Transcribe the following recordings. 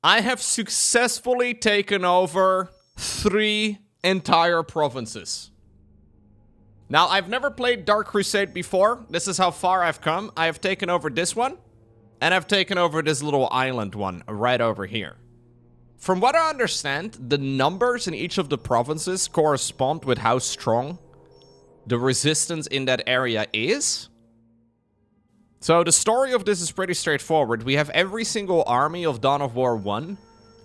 I have successfully taken over 3 entire provinces. Now, I've never played Dark Crusade before. This is how far I've come. I have taken over this one, and I've taken over this little island one right over here. From what I understand, the numbers in each of the provinces correspond with how strong the resistance in that area is. So the story of this is pretty straightforward. We have every single army of Dawn of War 1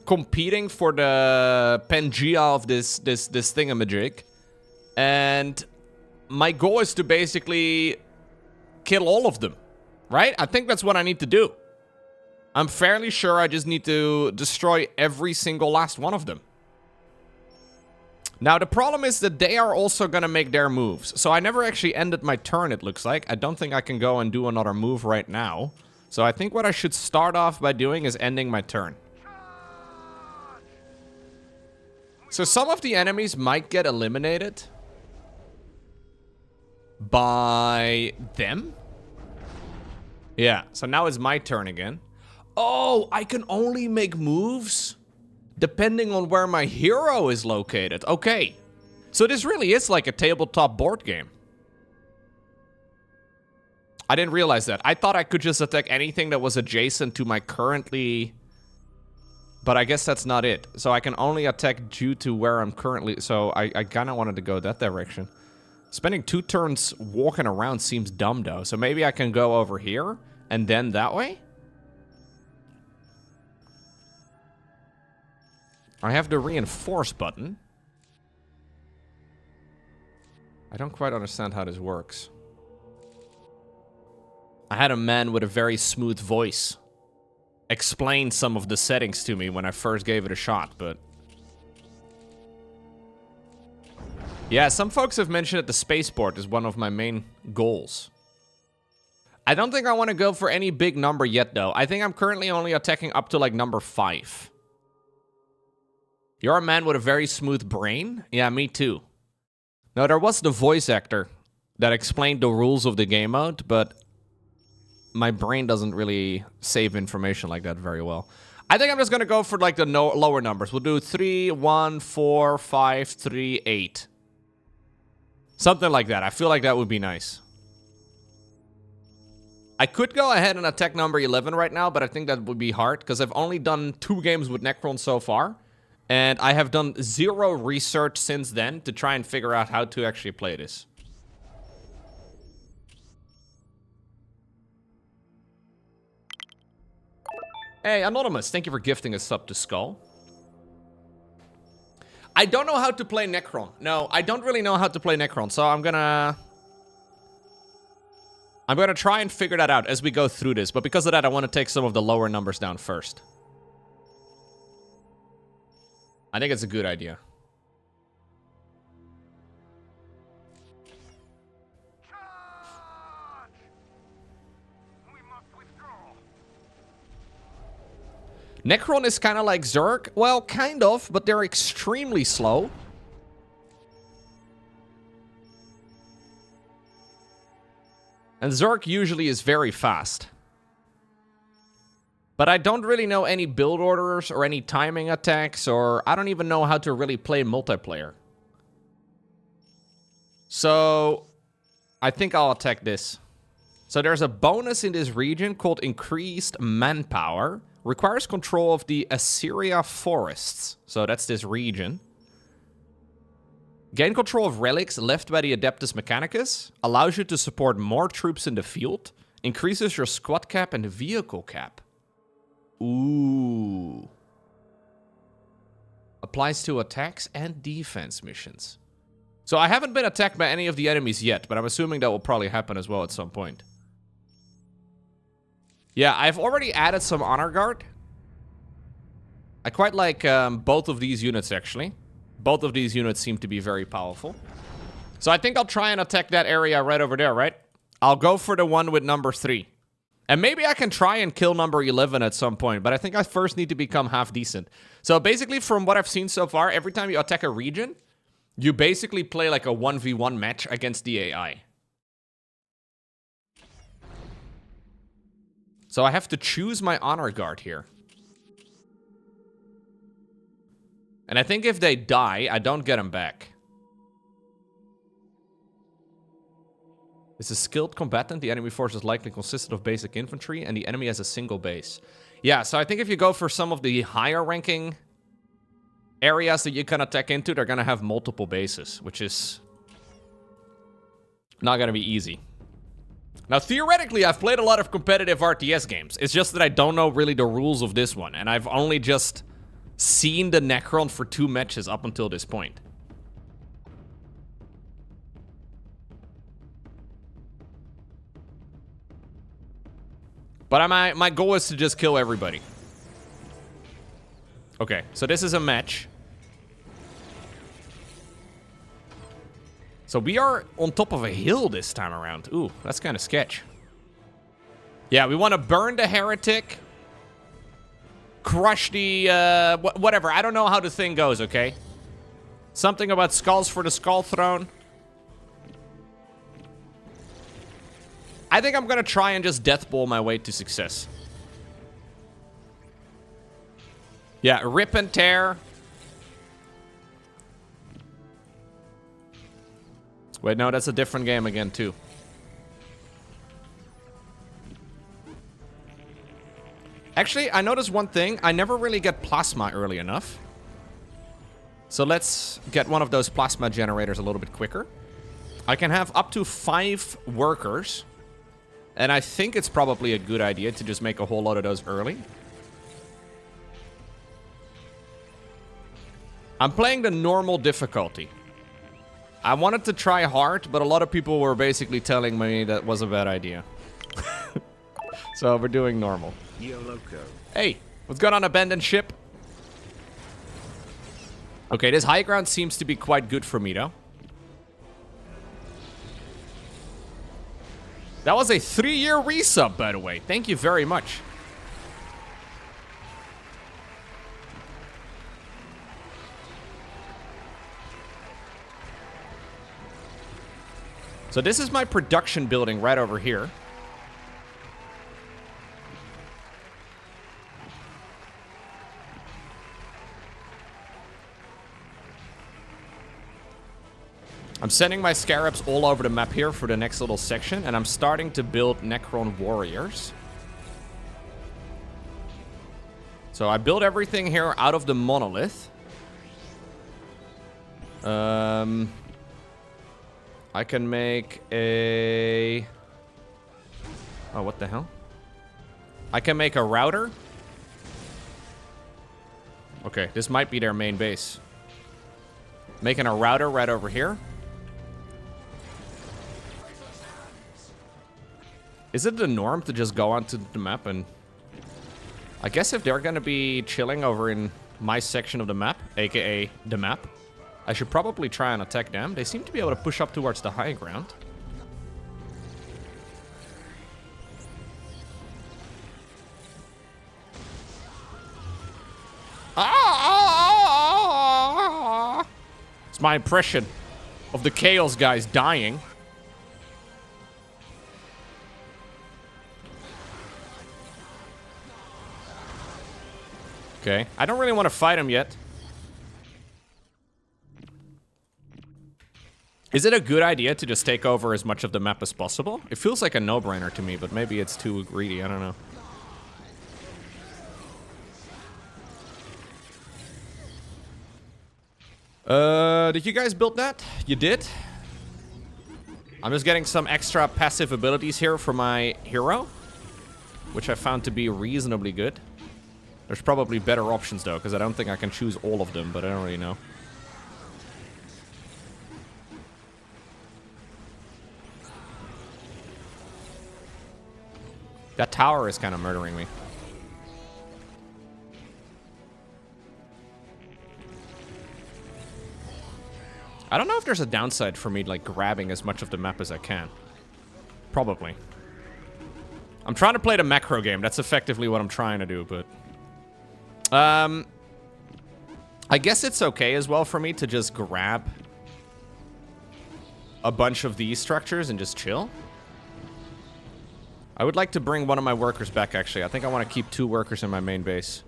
competing for the Pangea of this thingamajig. And my goal is to basically kill all of them, right? I think that's what I need to do. I'm fairly sure I just need to destroy every single last one of them. Now, the problem is that they are also going to make their moves. So I never actually ended my turn, it looks like. I don't think I can go and do another move right now. So I think what I should start off by doing is ending my turn. So some of the enemies might get eliminated by them. Yeah, so now it's my turn again. Oh, I can only make moves depending on where my hero is located. Okay. So this really is like a tabletop board game. I didn't realize that. I thought I could just attack anything that was adjacent to my currently... But I guess that's not it. So I can only attack due to where I'm currently... So I kind of wanted to go that direction. Spending 2 turns walking around seems dumb, though. So maybe I can go over here and then that way? I have the reinforce button. I don't quite understand how this works. I had a man with a very smooth voice explain some of the settings to me when I first gave it a shot, but... Yeah, some folks have mentioned that the spaceport is one of my main goals. I don't think I want to go for any big number yet, though. I think I'm currently only attacking up to, like, number 5. You're a man with a very smooth brain? Yeah, me too. No, there was the voice actor that explained the rules of the game mode, but my brain doesn't really save information like that very well. I think I'm just going to go for like the lower numbers. We'll do 3, 1, 4, 5, 3, 8. Something like that. I feel like that would be nice. I could go ahead and attack number 11 right now, but I think that would be hard because I've only done 2 games with Necrons so far. And I have done 0 research since then to try and figure out how to actually play this. Hey, Anonymous, thank you for gifting a sub to Skull. I don't know how to play Necron. No, I don't really know how to play Necron, so I'm gonna try and figure that out as we go through this. But because of that, I want to take some of the lower numbers down first. I think it's a good idea. Necron is kind of like Zerg. Well, kind of, but they're extremely slow. And Zerg usually is very fast. But I don't really know any build orders or any timing attacks, or I don't even know how to really play multiplayer. So I think I'll attack this. So there's a bonus in this region called Increased Manpower. Requires control of the Assyria forests. So that's this region. Gain control of relics left by the Adeptus Mechanicus. Allows you to support more troops in the field. Increases your squad cap and vehicle cap. Ooh. Applies to attacks and defense missions. So I haven't been attacked by any of the enemies yet, but I'm assuming that will probably happen as well at some point. Yeah, I've already added some Honor Guard. I quite like both of these units, actually. Both of these units seem to be very powerful. So I think I'll try and attack that area right over there, right? I'll go for the one with number 3. And maybe I can try and kill number 11 at some point, but I think I first need to become half decent. So basically, from what I've seen so far, every time you attack a region, you basically play like a 1v1 match against the AI. So I have to choose my Honor Guard here. And I think if they die, I don't get them back. It's a skilled combatant. The enemy force is likely consistent of basic infantry, and the enemy has a single base. Yeah, so I think if you go for some of the higher ranking areas that you can attack into, they're gonna have multiple bases, which is not gonna be easy. Now, theoretically, I've played a lot of competitive RTS games. It's just that I don't know really the rules of this one, and I've only just seen the Necron for 2 matches up until this point. But my goal is to just kill everybody. Okay, so this is a match. So we are on top of a hill this time around. Ooh, that's kind of sketch. Yeah, we want to burn the heretic. Crush the, whatever. I don't know how the thing goes, okay? Something about skulls for the skull throne. I think I'm gonna try and just deathball my way to success. Yeah, rip and tear. Wait, no, that's a different game again, too. Actually, I noticed one thing. I never really get plasma early enough. So let's get one of those plasma generators a little bit quicker. I can have up to 5 workers. And I think it's probably a good idea to just make a whole lot of those early. I'm playing the normal difficulty. I wanted to try hard, but a lot of people were basically telling me that was a bad idea. So we're doing normal. Yo, loco. Hey, what's going on, abandoned ship? Okay, this high ground seems to be quite good for me, though. That was a 3-year resub, by the way. Thank you very much. So this is my production building right over here. I'm sending my scarabs all over the map here for the next little section, and I'm starting to build Necron warriors. So I built everything here out of the monolith. I can make a... Oh, what the hell? I can make a router. Okay, this might be their main base. Making a router right over here. Is it the norm to just go onto the map and... I guess if they're gonna be chilling over in my section of the map, aka the map, I should probably try and attack them. They seem to be able to push up towards the high ground. It's my impression of the Chaos guys dying. Okay, I don't really want to fight him yet. Is it a good idea to just take over as much of the map as possible? It feels like a no-brainer to me, but maybe it's too greedy, I don't know. Did you guys build that? You did? I'm just getting some extra passive abilities here for my hero, which I found to be reasonably good. There's probably better options, though, because I don't think I can choose all of them, but I don't really know. That tower is kind of murdering me. I don't know if there's a downside for me, like, grabbing as much of the map as I can. Probably. I'm trying to play the macro game. That's effectively what I'm trying to do, but... I guess it's okay as well for me to just grab a bunch of these structures and just chill. I would like to bring one of my workers back, actually. I think I want to keep 2 workers in my main base.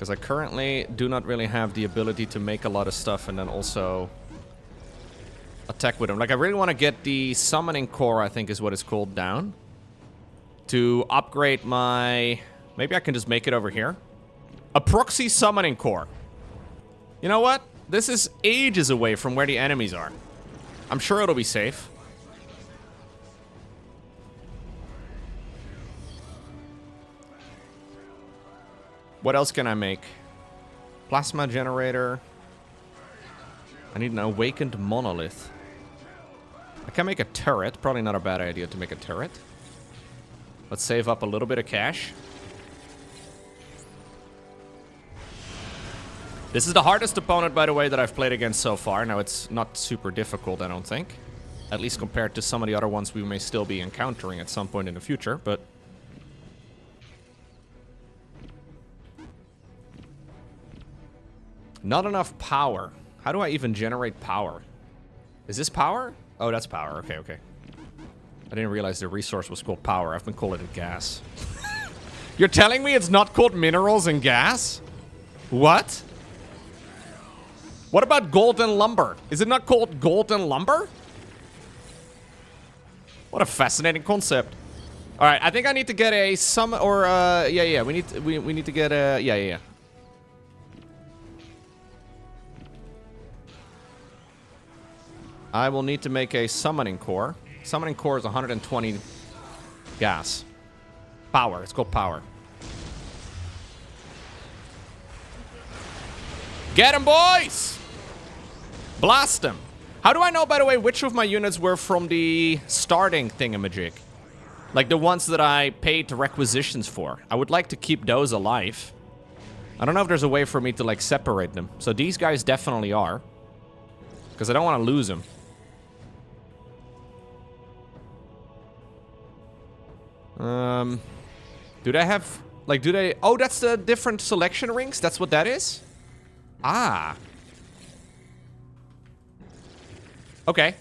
Because I currently do not really have the ability to make a lot of stuff and then also attack with them. Like, I really want to get the summoning core, I think is what it's called, down. To upgrade my... Maybe I can just make it over here. A proxy summoning core. You know what? This is ages away from where the enemies are. I'm sure it'll be safe. What else can I make? Plasma generator. I need an awakened monolith. I can make a turret. Probably not a bad idea to make a turret. Let's save up a little bit of cash. This is the hardest opponent, by the way, that I've played against so far. Now, it's not super difficult, I don't think. At least compared to some of the other ones we may still be encountering at some point in the future, but... Not enough power. How do I even generate power? Is this power? Oh, that's power. Okay, okay. I didn't realize the resource was called power. I've been calling it gas. You're telling me it's not called minerals and gas? What? What about gold and lumber? Is it not called gold and lumber? What a fascinating concept. All right, I think I need to get a we need to get a yeah. I will need to make a summoning core. Summoning core is 120 gas. Power. It's called power. Get him, boys! Blast him. How do I know, by the way, which of my units were from the starting thingamajig? Like the ones that I paid requisitions for. I would like to keep those alive. I don't know if there's a way for me to, like, separate them. So these guys definitely are. Because I don't want to lose them. Do they have, like, do they... Oh, that's the different selection rings? That's what that is? Ah. Okay.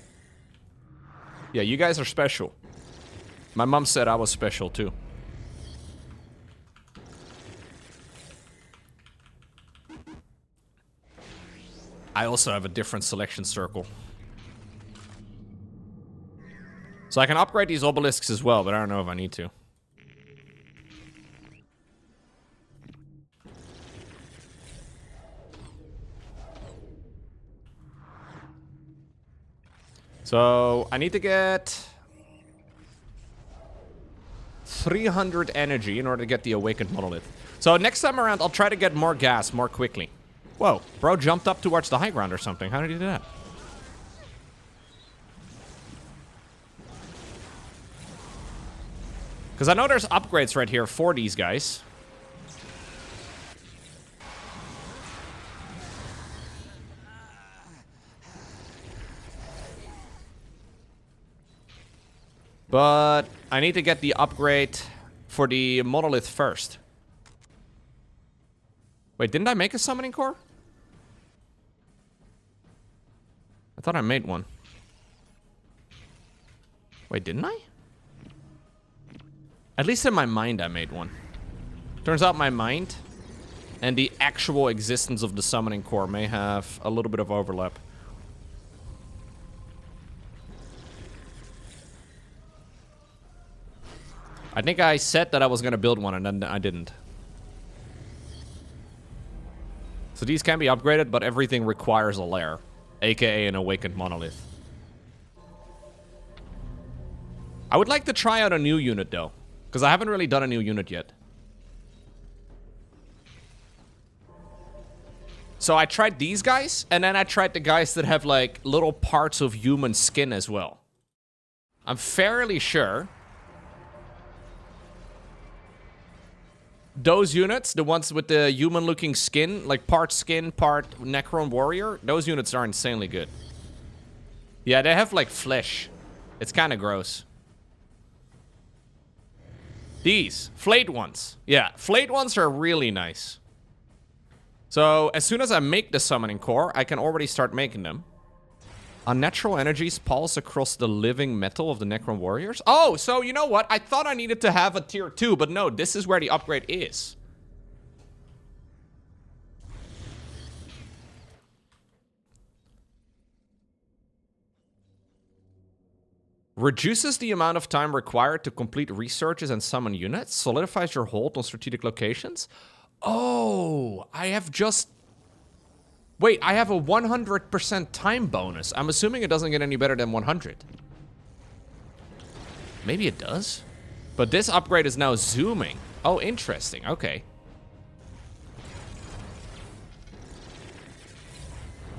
Yeah, you guys are special. My mom said I was special, too. I also have a different selection circle. So I can upgrade these obelisks as well, but I don't know if I need to. So I need to get 300 energy in order to get the awakened monolith. So next time around, I'll try to get more gas more quickly. Whoa, bro jumped up towards the high ground or something. How did he do that? Because I know there's upgrades right here for these guys. But I need to get the upgrade for the monolith first. Wait, didn't I make a summoning core? I thought I made one. Wait, didn't I? At least in my mind I made one. Turns out my mind and the actual existence of the summoning core may have a little bit of overlap. I think I said that I was going to build one and then I didn't. So these can be upgraded, but everything requires a lair, aka an awakened monolith. I would like to try out a new unit though, because I haven't really done a new unit yet. So I tried these guys, and then I tried the guys that have like little parts of human skin as well. I'm fairly sure those units, the ones with the human-looking skin, like part Necron warrior, those units are insanely good. Yeah, they have like flesh. It's kind of gross. These, flayed ones. Yeah, flayed ones are really nice. So, as soon as I make the summoning core, I can already start making them. Unnatural energies pulse across the living metal of the Necron warriors. Oh, so you know what? I thought I needed to have a tier 2, but no, this is where the upgrade is. Reduces the amount of time required to complete researches and summon units. Solidifies your hold on strategic locations. Oh, I have just... Wait, I have a 100% time bonus. I'm assuming it doesn't get any better than 100. Maybe it does? But this upgrade is now zooming. Oh, interesting. Okay.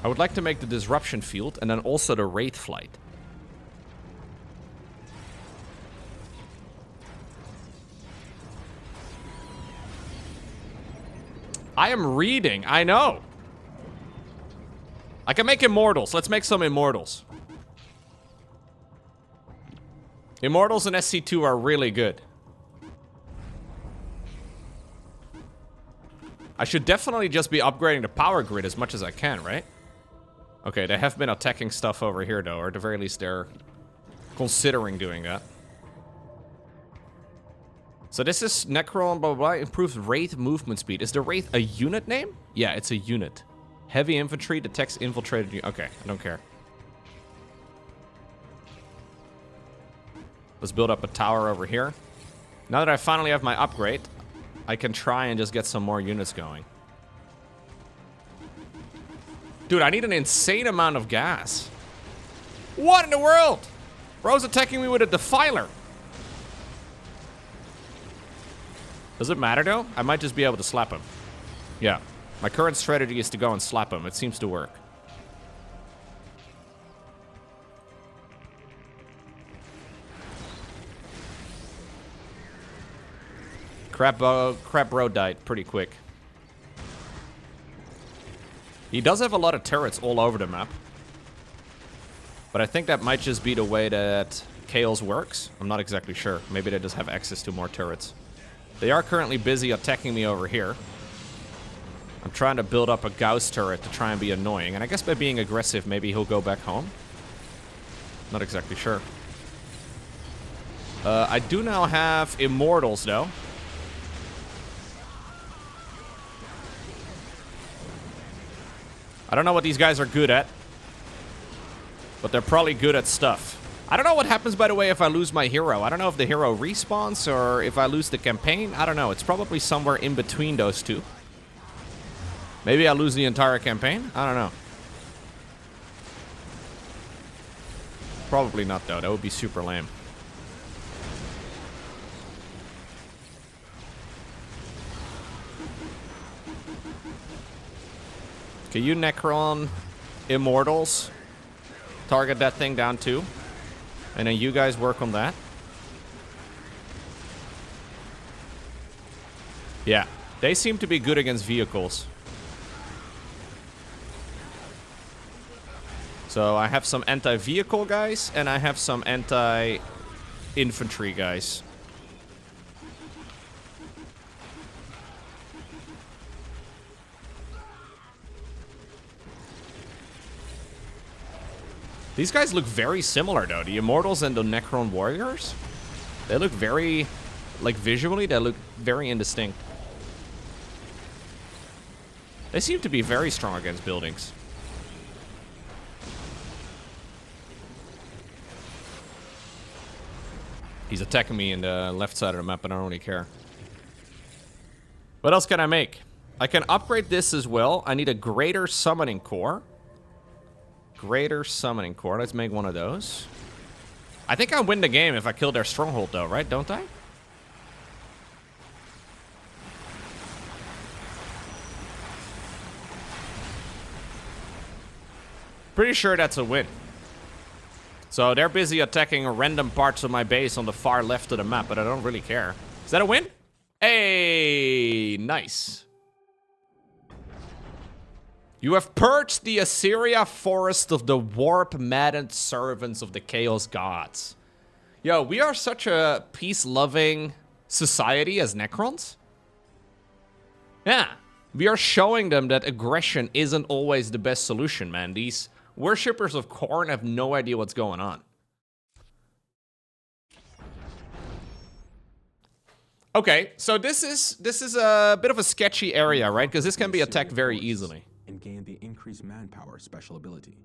I would like to make the disruption field and then also the wraith flight. I am reading. I know. I can make immortals. Let's make some immortals. Immortals and SC2 are really good. I should definitely just be upgrading the power grid as much as I can, right? Okay, they have been attacking stuff over here, though, or at the very least they're considering doing that. So this is Necron, blah, blah, blah, improves Wraith movement speed. Is the Wraith a unit name? Yeah, it's a unit. Heavy infantry detects infiltrated... Okay, I don't care. Let's build up a tower over here. Now that I finally have my upgrade, I can try and just get some more units going. Dude, I need an insane amount of gas. What in the world? Bro's attacking me with a defiler. Does it matter, though? I might just be able to slap him. Yeah. My current strategy is to go and slap him. It seems to work. Crap bro died pretty quick. He does have a lot of turrets all over the map. But I think that might just be the way that Chaos works. I'm not exactly sure. Maybe they just have access to more turrets. They are currently busy attacking me over here. I'm trying to build up a Gauss turret to try and be annoying. And I guess by being aggressive, maybe he'll go back home. Not exactly sure. I do now have Immortals, though. I don't know what these guys are good at. But they're probably good at stuff. I don't know what happens, by the way, if I lose my hero. I don't know if the hero respawns or if I lose the campaign. I don't know. It's probably somewhere in between those two. Maybe I lose the entire campaign? I don't know. Probably not, though. That would be super lame. Okay, you Necron Immortals. Target that thing down too. And then you guys work on that. Yeah, they seem to be good against vehicles. So I have some anti-vehicle guys, and I have some anti-infantry guys. These guys look very similar, though. The Immortals and the Necron Warriors. They look very, like, visually, they look very indistinct. They seem to be very strong against buildings. He's attacking me in the left side of the map, and I don't really care. What else can I make? I can upgrade this as well. I need a greater summoning core. Greater summoning core. Let's make one of those. I think I win the game if I kill their stronghold, though, right? Don't I? Pretty sure that's a win. So they're busy attacking random parts of my base on the far left of the map, but I don't really care. Is that a win? Hey, nice. You have purged the Assyria forest of the warp-maddened servants of the Chaos Gods. Yo, we are such a peace-loving society as Necrons. Yeah, we are showing them that aggression isn't always the best solution, man. These worshippers of Khorne have no idea what's going on. Okay, so this is a bit of a sketchy area, right? Because this can be attacked very easily. And gain the increased manpower special ability.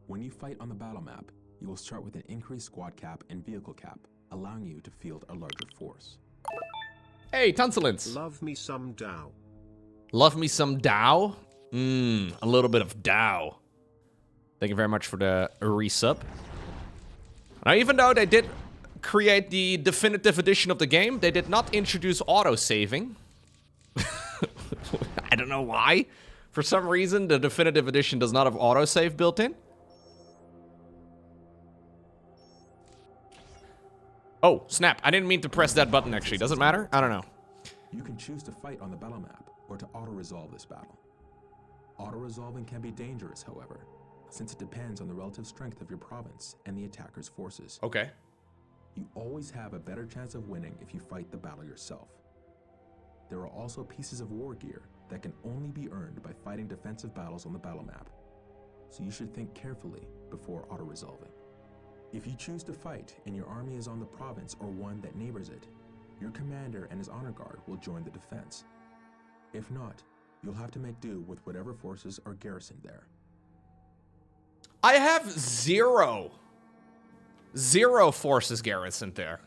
When you fight on the battle map, You will start with an increased squad cap and vehicle cap, allowing you to field a larger force. Hey, Tonsilence. Love me some Dow. Love me some Dow? A little bit of Dow. Thank you very much for the resub. Now, even though they did create the definitive edition of the game, they did not introduce auto-saving. I don't know why. For some reason, the definitive edition does not have autosave built in. Oh, snap. I didn't mean to press that button, actually. Does it matter? I don't know. You can choose to fight on the battle map or to auto-resolve this battle. Auto-resolving can be dangerous, however, since it depends on the relative strength of your province and the attacker's forces. Okay. You always have a better chance of winning if you fight the battle yourself. There are also pieces of war gear that can only be earned by fighting defensive battles on the battle map, so you should think carefully before auto-resolving. If you choose to fight and your army is on the province or one that neighbors it, your commander and his honor guard will join the defense. If not, you'll have to make do with whatever forces are garrisoned there. I have zero forces garrisoned there.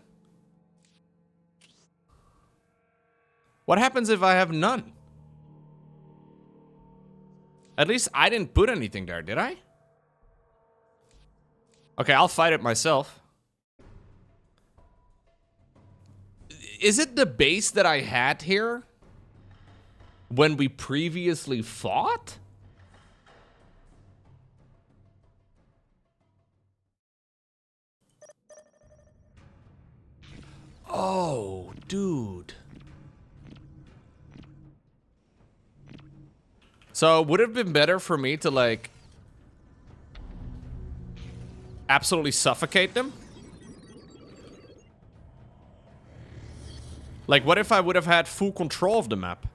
What happens if I have none? At least I didn't put anything there, did I? Okay, I'll fight it myself. Is it the base that I had here when we previously fought? Oh, dude. So, would it have been better for me to, like, absolutely suffocate them? Like, what if I would have had full control of the map?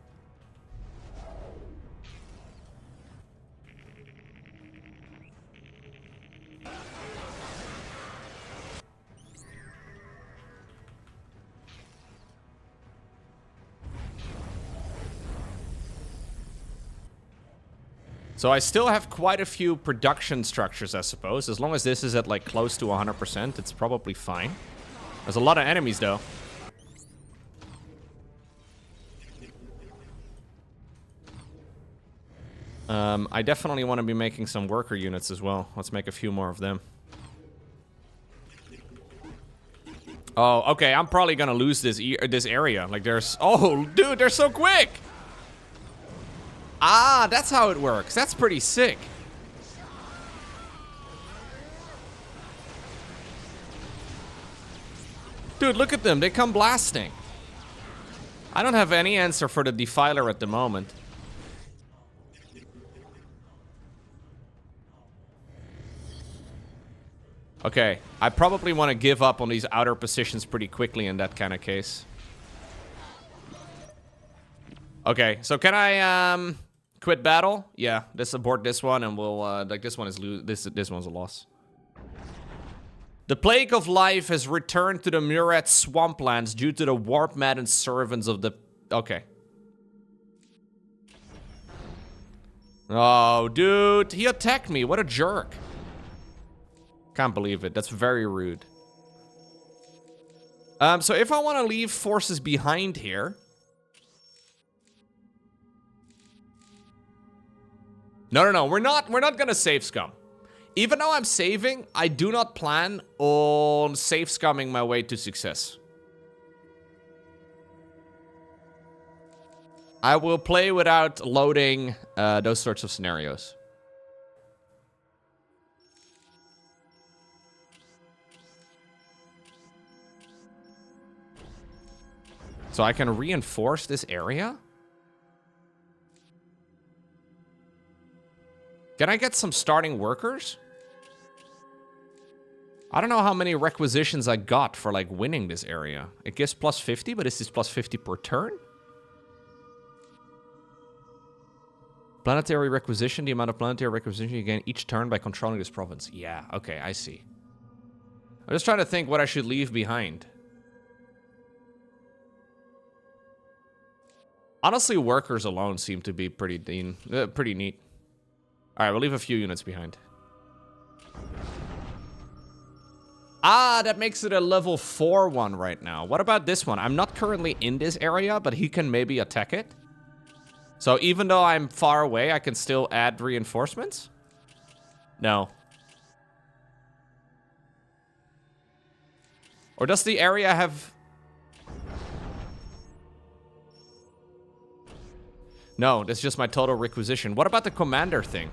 So I still have quite a few production structures, I suppose. As long as this is at, like, close to 100%, it's probably fine. There's a lot of enemies, though. I definitely want to be making some worker units as well. Let's make a few more of them. Oh, okay. I'm probably gonna lose this area. Like, there's... Oh, dude, they're so quick! Ah, that's how it works. That's pretty sick. Dude, look at them. They come blasting. I don't have any answer for the Defiler at the moment. Okay, I probably want to give up on these outer positions pretty quickly in that kind of case. Okay, so can I quit battle? Yeah, let's abort this one and we'll like this one is this one's a loss. The plague of life has returned to the Murat swamplands due to the warp-maddened servants of the... Okay. Oh, dude, he attacked me. What a jerk. Can't believe it. That's very rude. So if I want to leave forces behind here... No. We're not gonna save scum. Even though I'm saving, I do not plan on save scumming my way to success. I will play without loading those sorts of scenarios. So I can reinforce this area? Can I get some starting workers? I don't know how many requisitions I got for, like, winning this area. It gives plus 50, but is this plus 50 per turn? Planetary requisition, the amount of planetary requisition you gain each turn by controlling this province. Yeah, okay, I see. I'm just trying to think what I should leave behind. Honestly, workers alone seem to be pretty neat. Alright, we'll leave a few units behind. Ah, that makes it a level 4 one right now. What about this one? I'm not currently in this area, but he can maybe attack it. So even though I'm far away, I can still add reinforcements? No. Or does the area have... No, that's just my total requisition. What about the commander thing?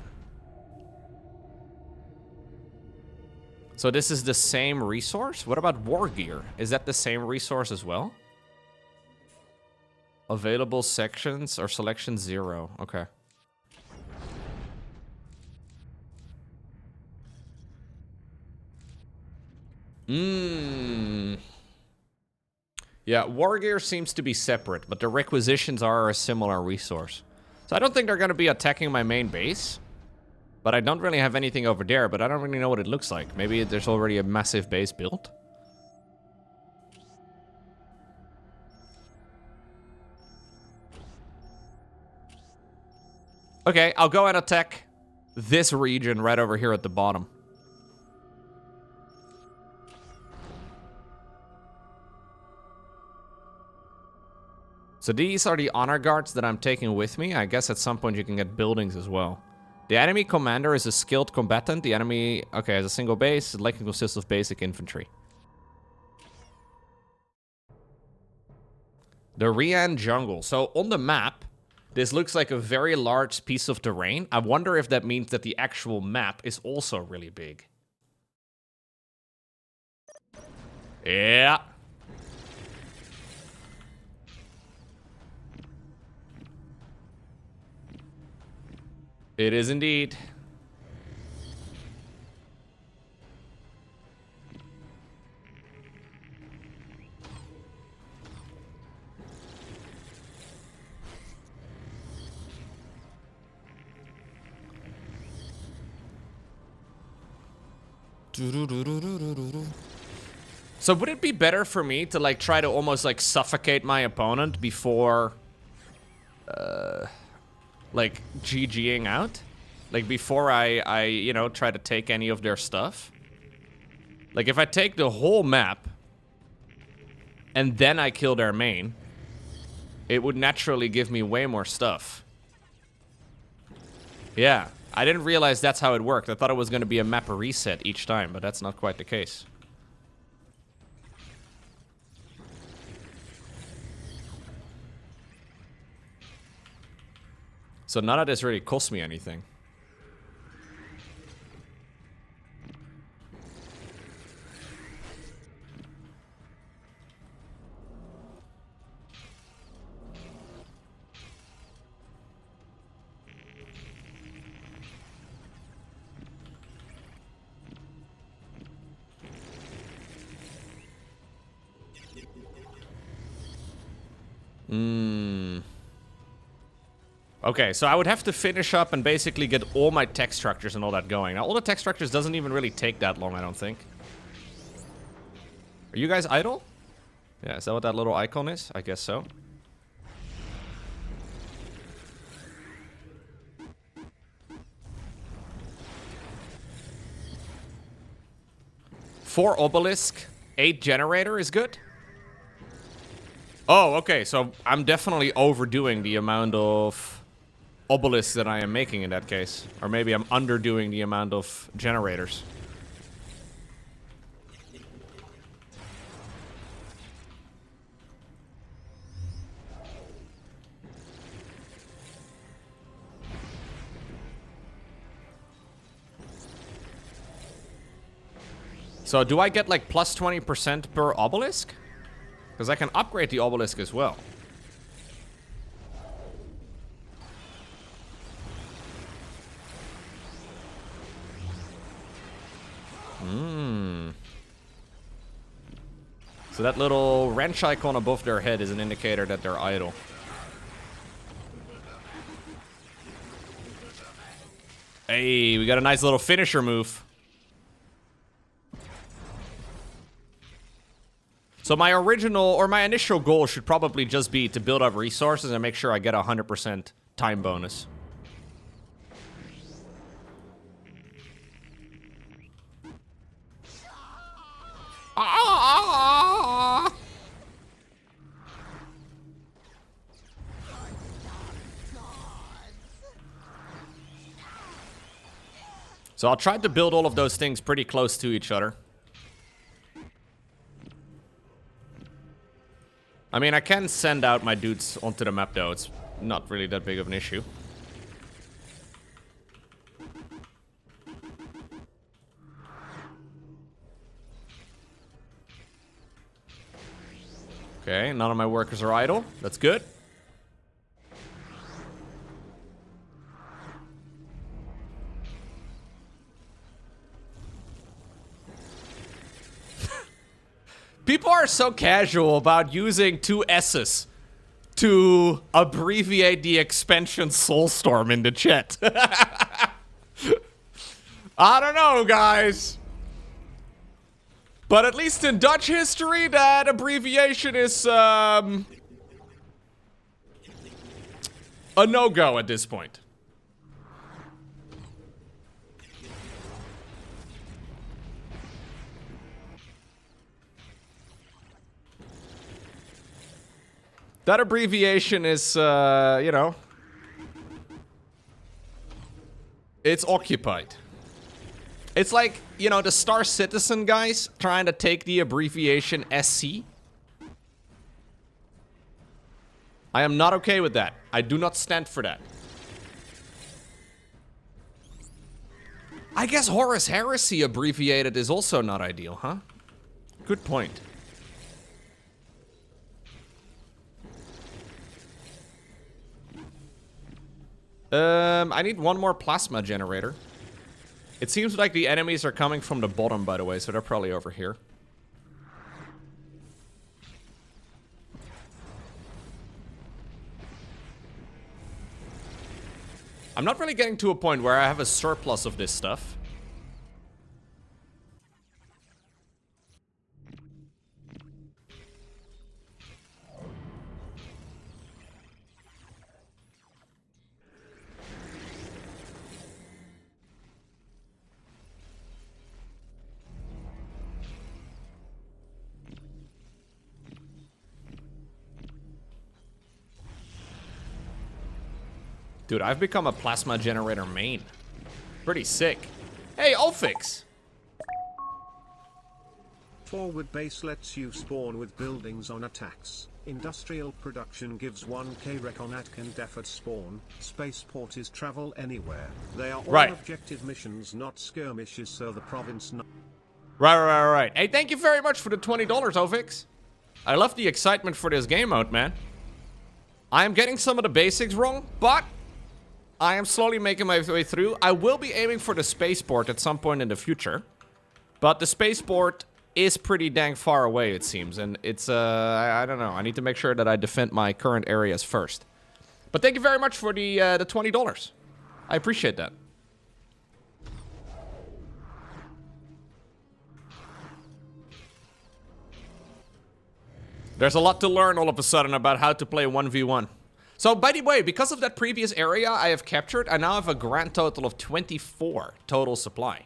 So this is the same resource? What about war gear? Is that the same resource as well? Available sections or selection 0. Okay. Yeah, war gear seems to be separate, but the requisitions are a similar resource. So I don't think they're going to be attacking my main base. But I don't really have anything over there, but I don't really know what it looks like. Maybe there's already a massive base built. Okay, I'll go and attack this region right over here at the bottom. So these are the honor guards that I'm taking with me. I guess at some point you can get buildings as well. The enemy commander is a skilled combatant. The enemy, okay, has a single base. It likely consists of basic infantry. The Rian jungle. So on the map, this looks like a very large piece of terrain. I wonder if that means that the actual map is also really big. Yeah. It is indeed. So would it be better for me to like try to almost like suffocate my opponent before like GGing out? Like before I you know, try to take any of their stuff? Like if I take the whole map and then I kill their main, it would naturally give me way more stuff. Yeah, I didn't realize that's how it worked. I thought it was going to be a map reset each time, but that's not quite the case. So none of this really cost me anything. Okay, so I would have to finish up and basically get all my tech structures and all that going. Now, all the tech structures doesn't even really take that long, I don't think. Are you guys idle? Yeah, is that what that little icon is? I guess so. Four obelisk, 8 generator is good. Oh, okay, so I'm definitely overdoing the amount of obelisks that I am making in that case. Or maybe I'm underdoing the amount of generators. So do I get like plus 20% per obelisk? Because I can upgrade the obelisk as well. So that little wrench icon above their head is an indicator that they're idle. Hey, we got a nice little finisher move. So my original, or my initial goal should probably just be to build up resources and make sure I get a 100% time bonus. So I'll try to build all of those things pretty close to each other. I mean, I can send out my dudes onto the map, though. It's not really that big of an issue. Okay, none of my workers are idle. That's good. People are so casual about using two S's to abbreviate the expansion Soulstorm in the chat. I don't know, guys. But at least in Dutch history, that abbreviation is a no-go at this point. That abbreviation is, you know, it's occupied. It's like, you know, the Star Citizen guys trying to take the abbreviation SC. I am not okay with that. I do not stand for that. I guess Horus Heresy abbreviated is also not ideal, huh? Good point. I need one more plasma generator. It seems like the enemies are coming from the bottom, by the way, so they're probably over here. I'm not really getting to a point where I have a surplus of this stuff. Dude, I've become a plasma generator main. Pretty sick. Hey, Ulfix! Forward base lets you spawn with buildings on attacks. Industrial production gives 1k recon at effort spawn. Spaceport is travel anywhere. They are all objective missions, not skirmishes, so the province... Right. Hey, thank you very much for the $20, Ulfix. I love the excitement for this game mode, man. I am getting some of the basics wrong, but... I am slowly making my way through. I will be aiming for the spaceport at some point in the future. But the spaceport is pretty dang far away, it seems. And it's, I don't know. I need to make sure that I defend my current areas first. But thank you very much for the $20. I appreciate that. There's a lot to learn all of a sudden about how to play 1v1. So, by the way, because of that previous area I have captured, I now have a grand total of 24 total supply.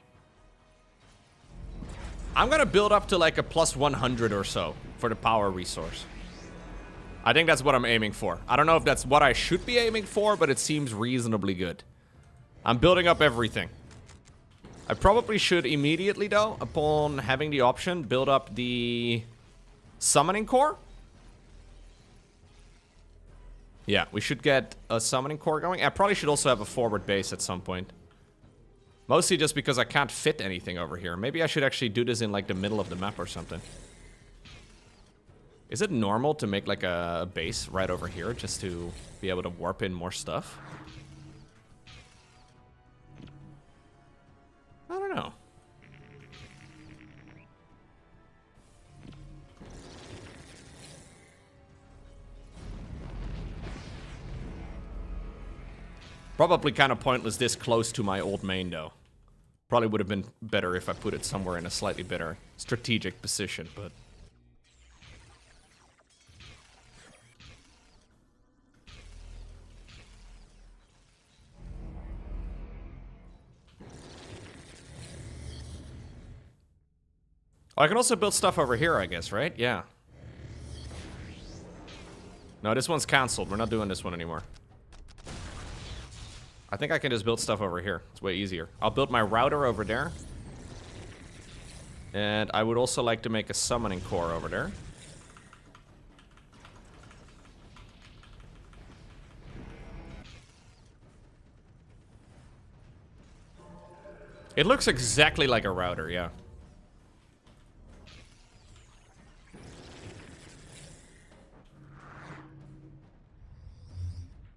I'm gonna build up to like a plus 100 or so for the power resource. I think that's what I'm aiming for. I don't know if that's what I should be aiming for, but it seems reasonably good. I'm building up everything. I probably should immediately, though, upon having the option, build up the summoning core. Yeah, we should get a summoning core going. I probably should also have a forward base at some point. Mostly just because I can't fit anything over here. Maybe I should actually do this in like the middle of the map or something. Is it normal to make like a base right over here just to be able to warp in more stuff? I don't know. Probably kind of pointless this close to my old main, though. Probably would have been better if I put it somewhere in a slightly better strategic position, but... Oh, I can also build stuff over here, I guess, right? Yeah. No, this one's cancelled. We're not doing this one anymore. I think I can just build stuff over here. It's way easier. I'll build my router over there. And I would also like to make a summoning core over there. It looks exactly like a router, yeah.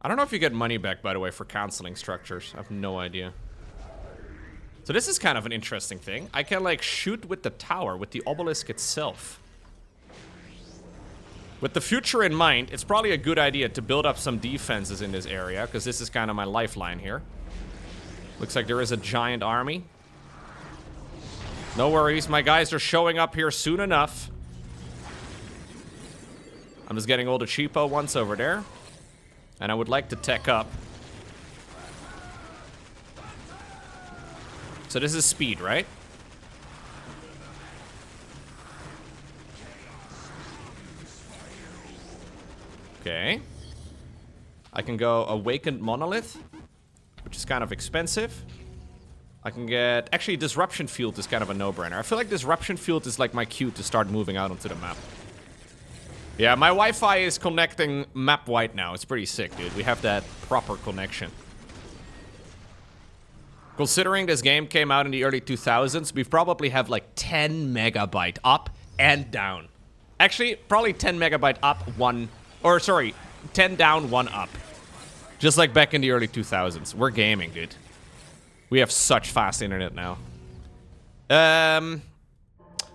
I don't know if you get money back, by the way, for canceling structures. I have no idea. So this is kind of an interesting thing. I can, like, shoot with the tower, with the obelisk itself. With the future in mind, it's probably a good idea to build up some defenses in this area, because this is kind of my lifeline here. Looks like there is a giant army. No worries, my guys are showing up here soon enough. I'm just getting all the cheapo ones over there. And I would like to tech up. So this is speed, right? Okay. I can go Awakened Monolith, which is kind of expensive. I can get... Actually, Disruption Field is kind of a no-brainer. I feel like Disruption Field is like my cue to start moving out onto the map. Yeah, my Wi-Fi is connecting map-wide now. It's pretty sick, dude. We have that proper connection. Considering this game came out in the early 2000s, we probably have like 10 megabyte up and down. Actually, probably 10 megabyte up, 10 down, 1 up. Just like back in the early 2000s. We're gaming, dude. We have such fast internet now.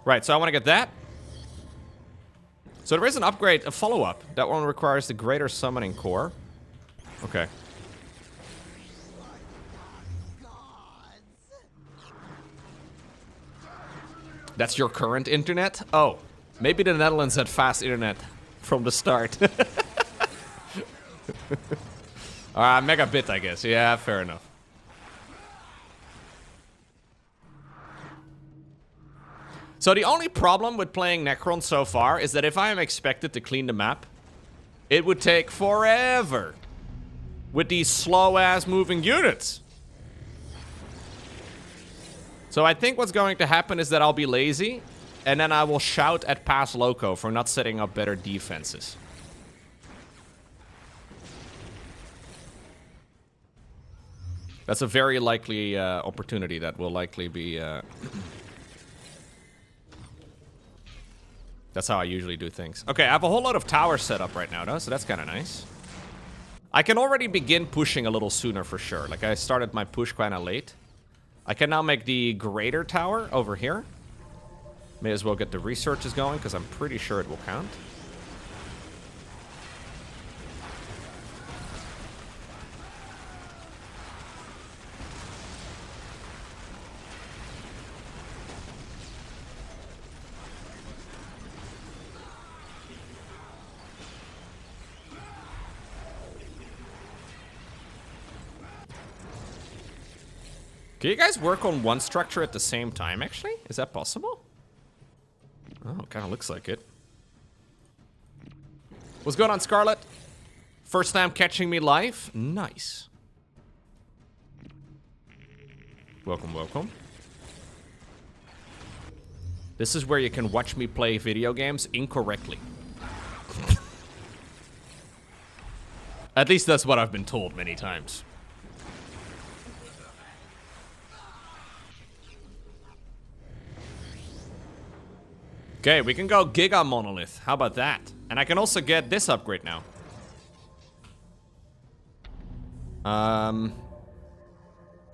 Right, so I want to get that. So there is an upgrade, a follow-up. That one requires the Greater Summoning Core. Okay. That's your current internet? Oh, maybe the Netherlands had fast internet from the start. Megabit, I guess. Yeah, fair enough. So the only problem with playing Necron so far is that if I am expected to clean the map, it would take forever with these slow-ass moving units. So I think what's going to happen is that I'll be lazy, and then I will shout at Pass Loco for not setting up better defenses. That's a very likely opportunity that will likely be... That's how I usually do things. Okay, I have a whole lot of towers set up right now, though, so that's kind of nice. I can already begin pushing a little sooner for sure. Like, I started my push kind of late. I can now make the greater tower over here. May as well get the researches going, because I'm pretty sure it will count. Can you guys work on one structure at the same time, actually? Is that possible? Oh, it kind of looks like it. What's going on, Scarlet? First time catching me live? Nice. Welcome, welcome. This is where you can watch me play video games incorrectly. At least that's what I've been told many times. Okay, we can go Giga Monolith. How about that? And I can also get this upgrade now.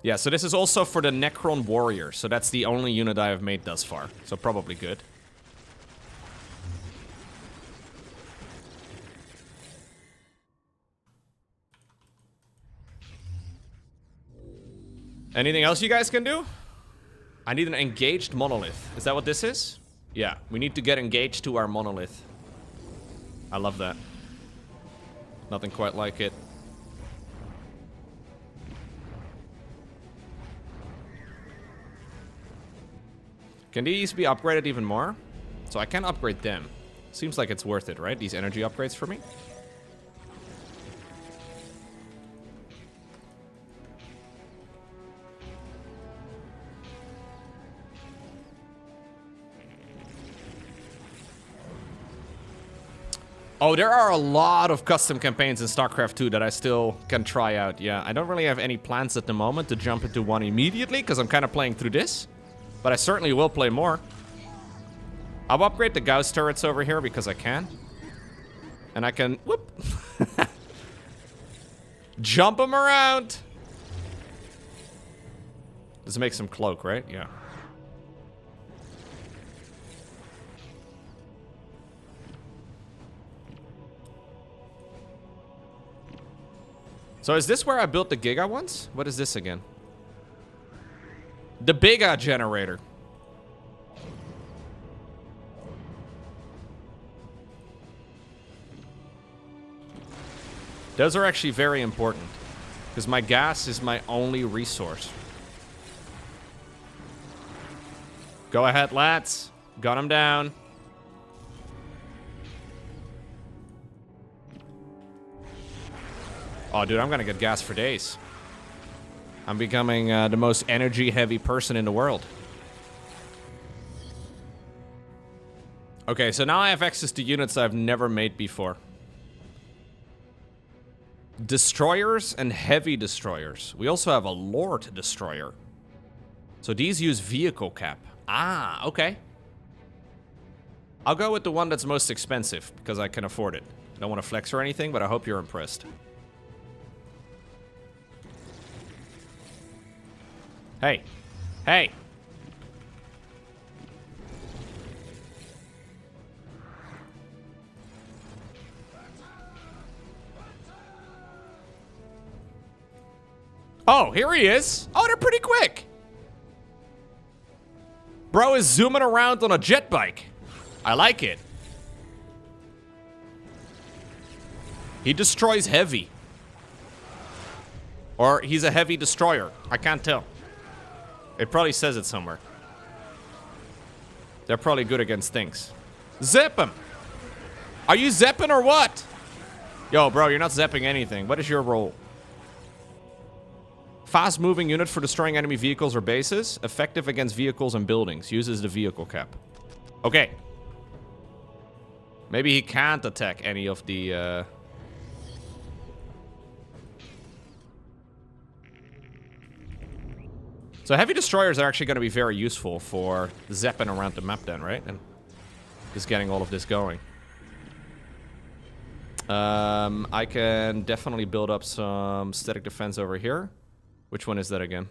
Yeah, so this is also for the Necron Warrior. So that's the only unit I have made thus far. So probably good. Anything else you guys can do? I need an engaged monolith. Is that what this is? Yeah, we need to get engaged to our monolith. I love that. Nothing quite like it. Can these be upgraded even more? So I can upgrade them. Seems like it's worth it, right? These energy upgrades for me. Oh, there are a lot of custom campaigns in StarCraft 2 that I still can try out. Yeah, I don't really have any plans at the moment to jump into one immediately because I'm kind of playing through this. But I certainly will play more. I'll upgrade the Gauss turrets over here because I can. And I can, whoop. Jump them around. Let's make some cloak, right? Yeah. So is this where I built the Giga ones? What is this again? The Biga generator. Those are actually very important. Because my gas is my only resource. Go ahead, lads. Gun him down. Oh, dude, I'm gonna get gas for days. I'm becoming the most energy-heavy person in the world. Okay, so now I have access to units I've never made before. Destroyers and heavy destroyers. We also have a Lord Destroyer. So these use vehicle cap. Ah, okay. I'll go with the one that's most expensive, because I can afford it. I don't want to flex or anything, but I hope you're impressed. Hey. Hey. Oh, here he is. Oh, they're pretty quick. Bro is zooming around on a jet bike. I like it. He destroys heavy. Or he's a heavy destroyer. I can't tell. It probably says it somewhere. They're probably good against things. Zip him! Are you zapping or what? Yo, bro, you're not zapping anything. What is your role? Fast-moving unit for destroying enemy vehicles or bases. Effective against vehicles and buildings. Uses the vehicle cap. Okay. Maybe he can't attack any of the... So heavy destroyers are actually going to be very useful for zapping around the map then, right? And just getting all of this going. I can definitely build up some static defense over here. Which one is that again?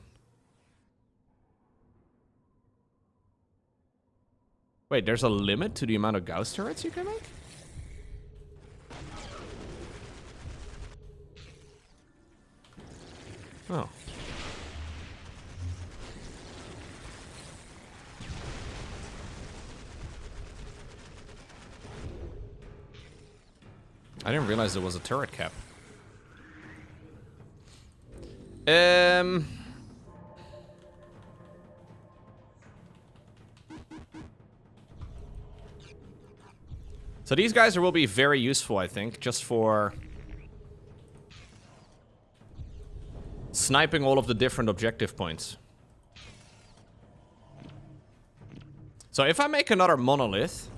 Wait, there's a limit to the amount of Gauss turrets you can make? Oh. I didn't realize there was a turret cap. So these guys will be very useful, I think, just for sniping all of the different objective points. So if I make another monolith,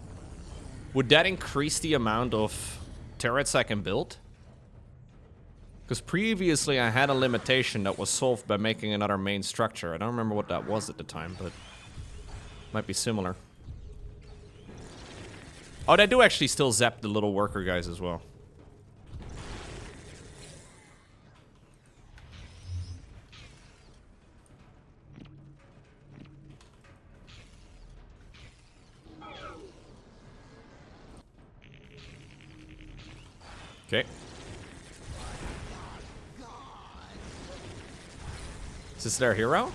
would that increase the amount of turrets I can build? Because previously I had a limitation that was solved by making another main structure. I don't remember what that was at the time, but might be similar. Oh, they do actually still zap the little worker guys as well. Okay. Is this their hero?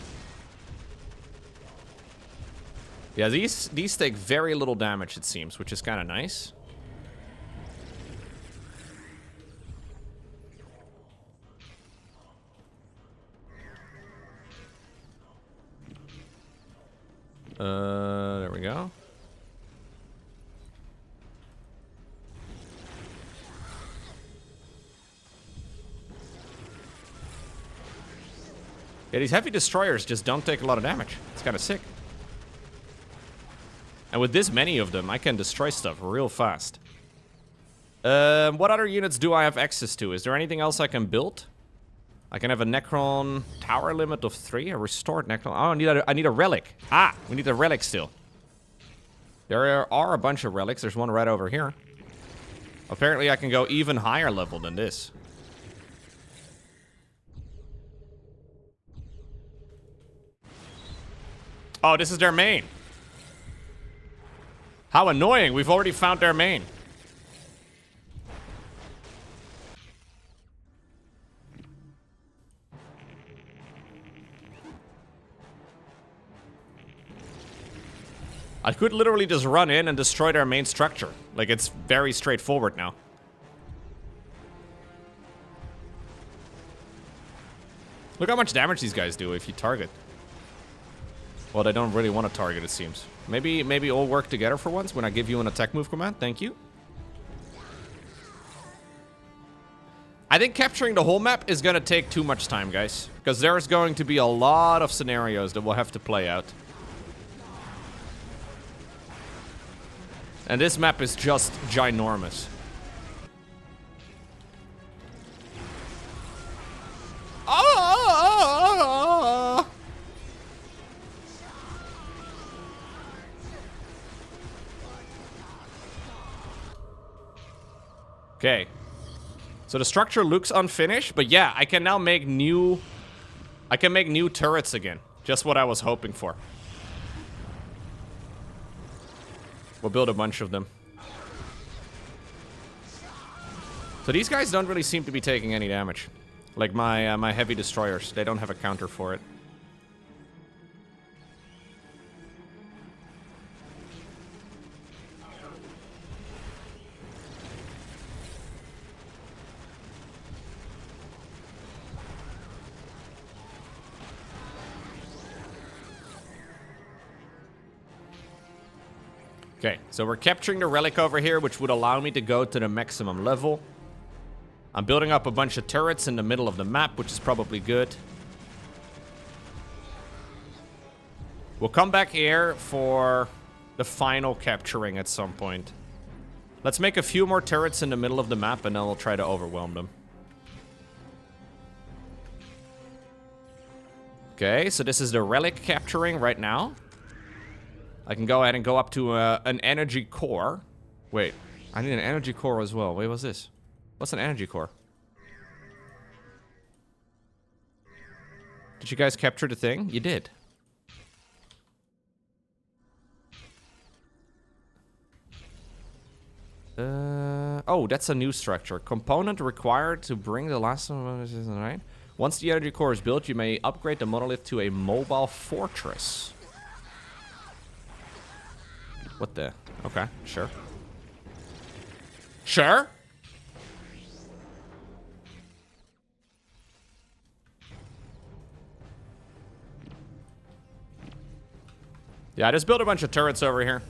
Yeah, these take very little damage, it seems, which is kind of nice. There we go. Yeah, these heavy destroyers just don't take a lot of damage. It's kind of sick. And with this many of them, I can destroy stuff real fast. What other units do I have access to? Is there anything else I can build? I can have a Necron tower limit of 3. A restored Necron. Oh, I need a relic. Ah, we need a relic still. There are a bunch of relics. There's one right over here. Apparently, I can go even higher level than this. Oh, this is their main. How annoying. We've already found their main. I could literally just run in and destroy their main structure. Like, it's very straightforward now. Look how much damage these guys do if you target. Well, they don't really want to target, it seems. Maybe all work together for once when I give you an attack move command. Thank you. I think capturing the whole map is going to take too much time, guys. Because there's going to be a lot of scenarios that we'll have to play out. And this map is just ginormous. Okay. So the structure looks unfinished, but yeah, I can now make new... I can make new turrets again. Just what I was hoping for. We'll build a bunch of them. So these guys don't really seem to be taking any damage. Like my heavy destroyers. They don't have a counter for it. Okay, so we're capturing the relic over here, which would allow me to go to the maximum level. I'm building up a bunch of turrets in the middle of the map, which is probably good. We'll come back here for the final capturing at some point. Let's make a few more turrets in the middle of the map, and then we'll try to overwhelm them. Okay, so this is the relic capturing right now. I can go ahead and go up to an energy core. Wait, I need an energy core as well. Wait, what's this? What's an energy core? Did you guys capture the thing? You did. Oh, that's a new structure. Component required to bring the last one. Right. Once the energy core is built, you may upgrade the monolith to a mobile fortress. What the? Okay, sure. Sure? Yeah, I just built a bunch of turrets over here.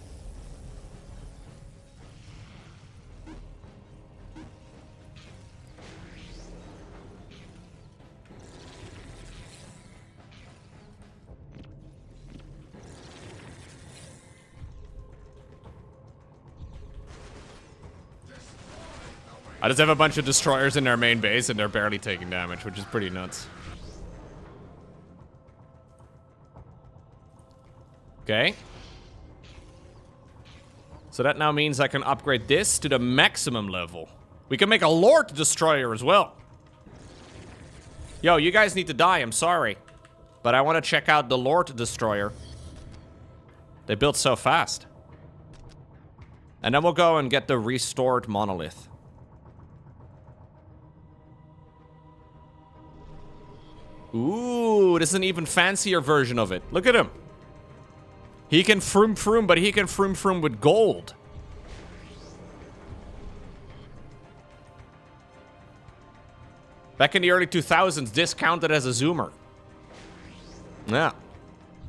I just have a bunch of destroyers in their main base, and they're barely taking damage, which is pretty nuts. Okay. So that now means I can upgrade this to the maximum level. We can make a Lord Destroyer as well. Yo, you guys need to die, I'm sorry. But I want to check out the Lord Destroyer. They built so fast. And then we'll go and get the restored monolith. Ooh, this is an even fancier version of it. Look at him. He can froom froom, but he can froom froom with gold. Back in the early 2000s, this counted as a zoomer. Yeah.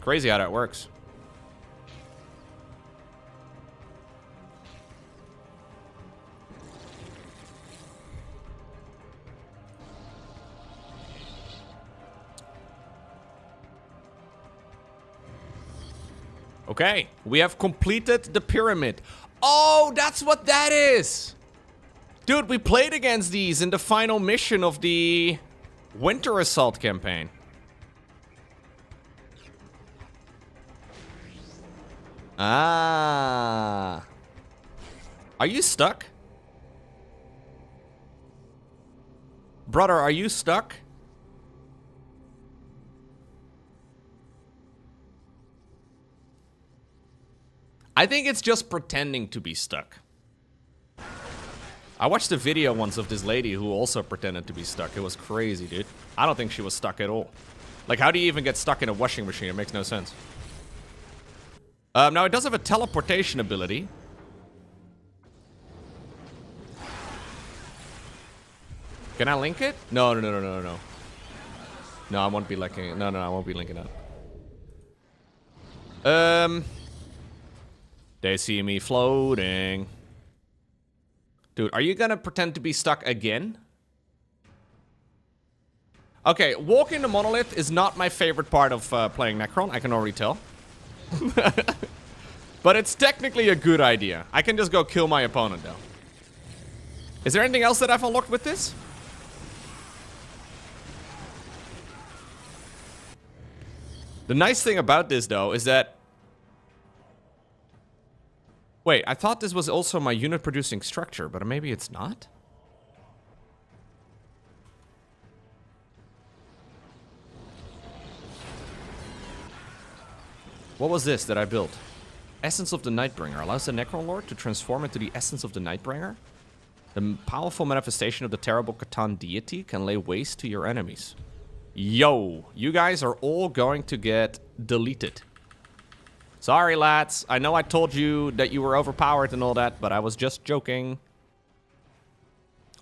Crazy how that works. Okay, we have completed the pyramid. Oh, that's what that is. Dude, we played against these in the final mission of the Winter Assault campaign. Ah. Are you stuck? Brother, are you stuck? I think it's just pretending to be stuck. I watched a video once of this lady who also pretended to be stuck. It was crazy, dude. I don't think she was stuck at all. Like, how do you even get stuck in a washing machine? It makes no sense. Now, it does have a teleportation ability. Can I link it? No. No, I won't be linking it. No, I won't be linking it. They see me floating. Dude, are you gonna pretend to be stuck again? Okay, walking the monolith is not my favorite part of playing Necron, I can already tell. But it's technically a good idea. I can just go kill my opponent, though. Is there anything else that I've unlocked with this? The nice thing about this, though, is that... Wait, I thought this was also my unit-producing structure, but maybe it's not? What was this that I built? Essence of the Nightbringer. Allows the Necron Lord to transform into the essence of the Nightbringer. The powerful manifestation of the terrible Catan deity can lay waste to your enemies. Yo, you guys are all going to get deleted. Sorry, lads. I know I told you that you were overpowered and all that, but I was just joking.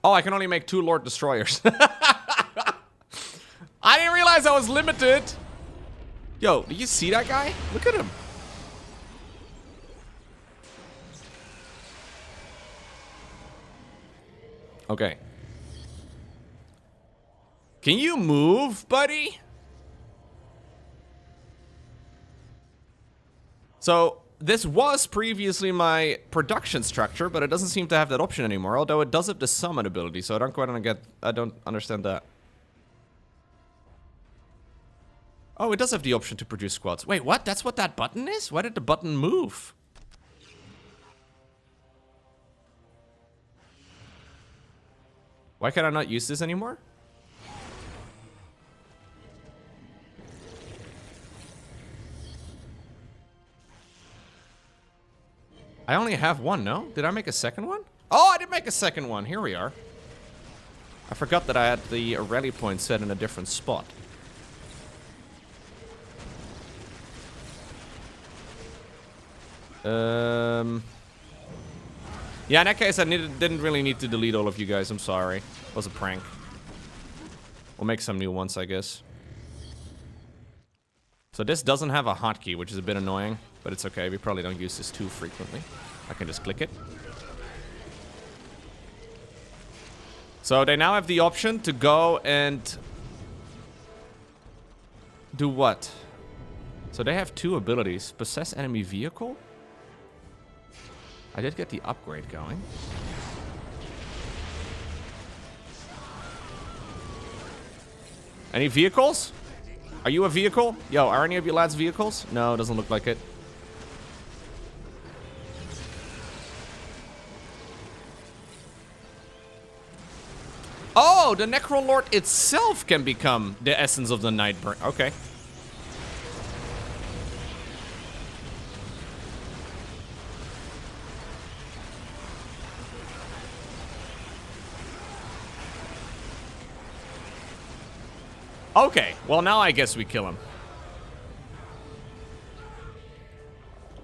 Oh, I can only make 2 Lord Destroyers. I didn't realize I was limited. Yo, do you see that guy? Look at him. Okay. Can you move, buddy? So, this was previously my production structure, but it doesn't seem to have that option anymore, although it does have the summon ability, so I don't understand that. Oh, it does have the option to produce squads. Wait, what? That's what that button is? Why did the button move? Why can I not use this anymore? I only have one, no? Did I make a second one? Oh, I did make a second one. Here we are. I forgot that I had the rally point set in a different spot. Yeah, in that case, I didn't really need to delete all of you guys. I'm sorry. It was a prank. We'll make some new ones, I guess. So this doesn't have a hotkey, which is a bit annoying, but it's okay. We probably don't use this too frequently. I can just click it. So they now have the option to go and do what? So they have 2 abilities. Possess enemy vehicle? I did get the upgrade going. Any vehicles? Are you a vehicle? Yo, are any of you lads vehicles? No, it doesn't look like it. Oh, the Necron Lord itself can become the essence of the Nightbringer. Okay. Okay, well now I guess we kill him.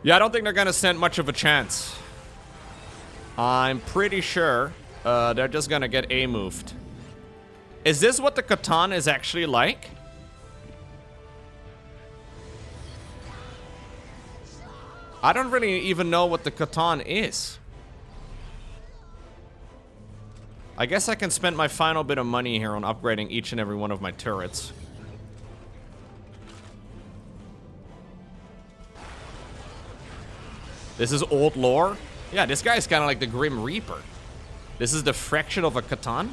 Yeah, I don't think they're gonna stand much of a chance. I'm pretty sure they're just gonna get A-moved. Is this what the Catan is actually like? I don't really even know what the Catan is. I guess I can spend my final bit of money here on upgrading each and every one of my turrets. This is old lore? Yeah, this guy is kind of like the Grim Reaper. This is the fraction of a Catan?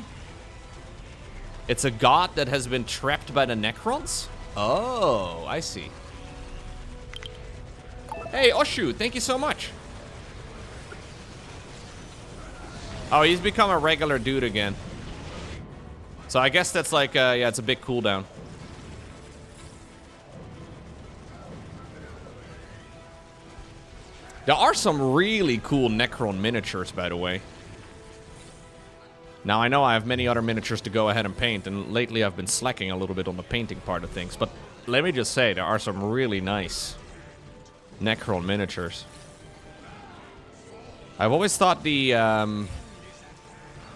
It's a god that has been trapped by the Necrons? Oh, I see. Hey, Oshu, thank you so much. Oh, he's become a regular dude again. So I guess that's like, yeah, it's a big cooldown. There are some really cool Necron miniatures, by the way. Now, I know I have many other miniatures to go ahead and paint, and lately I've been slacking a little bit on the painting part of things, but let me just say, there are some really nice Necron miniatures. I've always thought the,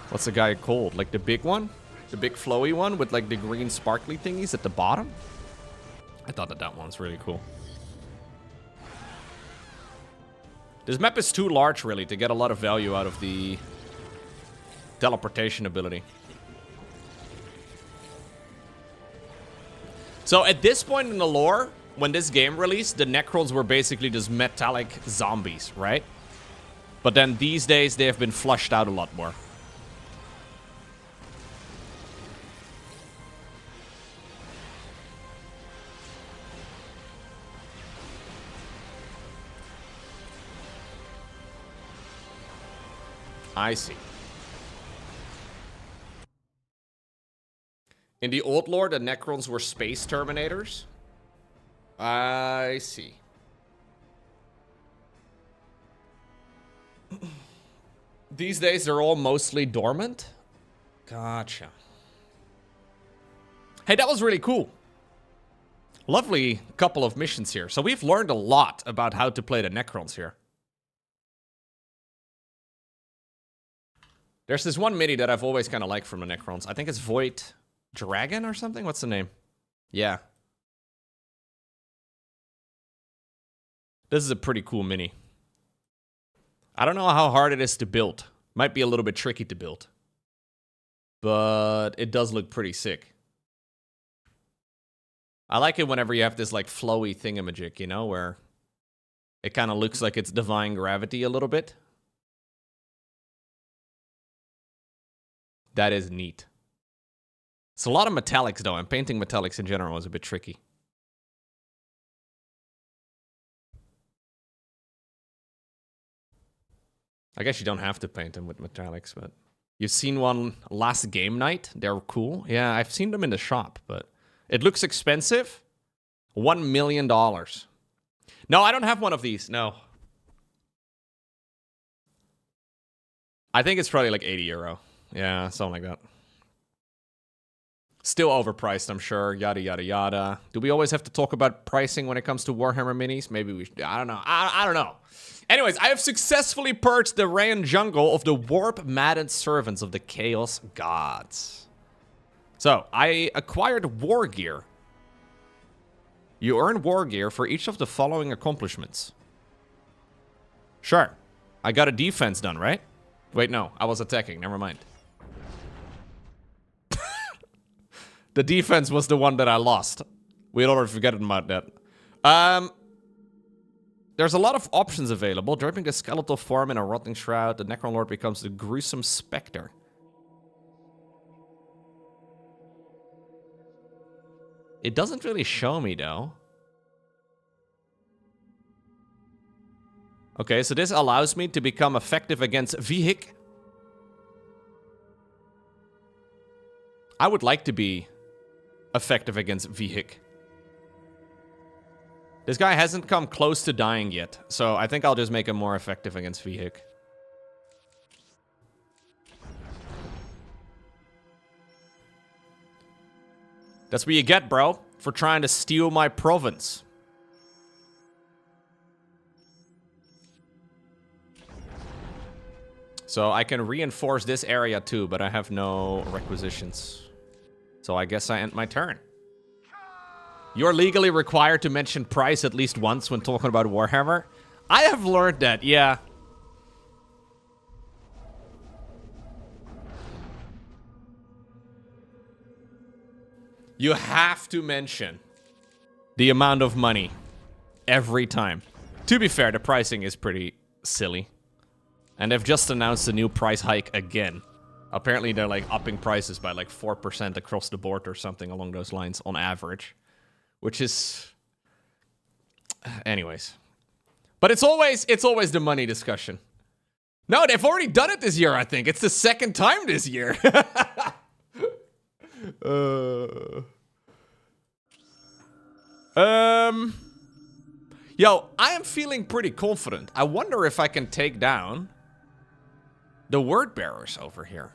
what's the guy called? Like the big one? The big flowy one with like the green sparkly thingies at the bottom? I thought that that one's really cool. This map is too large, really, to get a lot of value out of the teleportation ability. So at this point in the lore, when this game released, the Necrons were basically just metallic zombies, right? But then these days, they have been flushed out a lot more. I see. In the old lore, the Necrons were space terminators. I see. These days, they're all mostly dormant. Gotcha. Hey, that was really cool. Lovely couple of missions here. So we've learned a lot about how to play the Necrons here. There's this one mini that I've always kind of liked from the Necrons. I think it's Void Dragon or something? What's the name? Yeah. This is a pretty cool mini. I don't know how hard it is to build. Might be a little bit tricky to build. But it does look pretty sick. I like it whenever you have this like flowy thingamajig, you know, where it kind of looks like it's defying gravity a little bit. That is neat. It's a lot of metallics, though, and painting metallics in general is a bit tricky. I guess you don't have to paint them with metallics, but... You've seen one last game night? They're cool. Yeah, I've seen them in the shop, but... It looks expensive. $1 million. No, I don't have one of these, no. I think it's probably like 80 euro. Yeah, something like that. Still overpriced, I'm sure. Yada, yada, yada. Do we always have to talk about pricing when it comes to Warhammer minis? Maybe we should. I don't know. I don't know. Anyways, I have successfully purged the Rayan jungle of the warp-maddened servants of the Chaos Gods. So, I acquired war gear. You earn war gear for each of the following accomplishments. Sure. I got a defense done, right? Wait, no. I was attacking. Never mind. The defense was the one that I lost. We'd already forgotten about that. There's a lot of options available. Draping a skeletal form in a rotting shroud, the Necron Lord becomes the gruesome specter. It doesn't really show me, though. Okay, so this allows me to become effective against Vihik. I would like to be effective against Vihik. This guy hasn't come close to dying yet, so I think I'll just make him more effective against Vihik. That's what you get, bro, for trying to steal my province. So I can reinforce this area too, but I have no requisitions. So I guess I end my turn. You're legally required to mention price at least once when talking about Warhammer. I have learned that, yeah. You have to mention the amount of money every time. To be fair, the pricing is pretty silly. And they've just announced a new price hike again. Apparently they're like upping prices by like 4% across the board or something along those lines on average. Which is... Anyways. But it's always the money discussion. No, they've already done it this year, I think. It's the second time this year. Yo, I am feeling pretty confident. I wonder if I can take down the word bearers over here.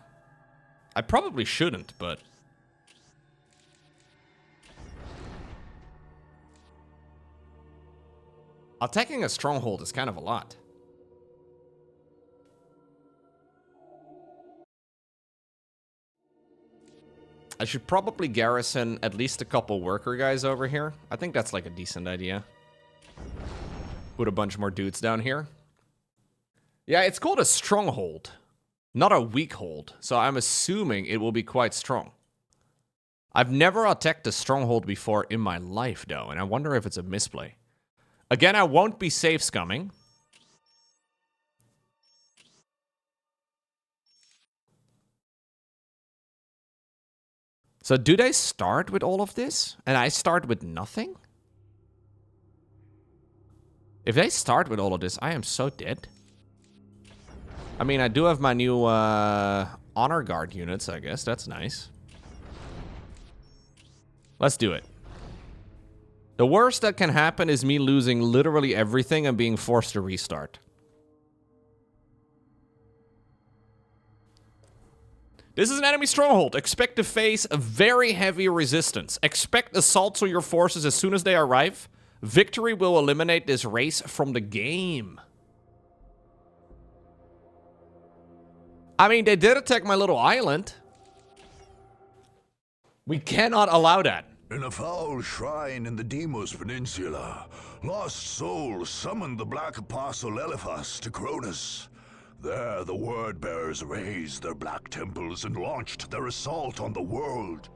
I probably shouldn't, but... Attacking a stronghold is kind of a lot. I should probably garrison at least a couple worker guys over here. I think that's like a decent idea. Put a bunch more dudes down here. Yeah, it's called a stronghold, not a weak hold. So I'm assuming it will be quite strong. I've never attacked a stronghold before in my life, though, and I wonder if it's a misplay. Again, I won't be safe scumming. So do they start with all of this? And I start with nothing? If they start with all of this, I am so dead. I mean, I do have my new honor guard units, I guess. That's nice. Let's do it. The worst that can happen is me losing literally everything and being forced to restart. This is an enemy stronghold. Expect to face a very heavy resistance. Expect assaults on your forces as soon as they arrive. Victory will eliminate this race from the game. I mean, they did attack my little island. We cannot allow that. In a foul shrine in the Deimos Peninsula, lost souls summoned the Black Apostle Eliphas to Cronus. There, the word-bearers raised their black temples and launched their assault on the world.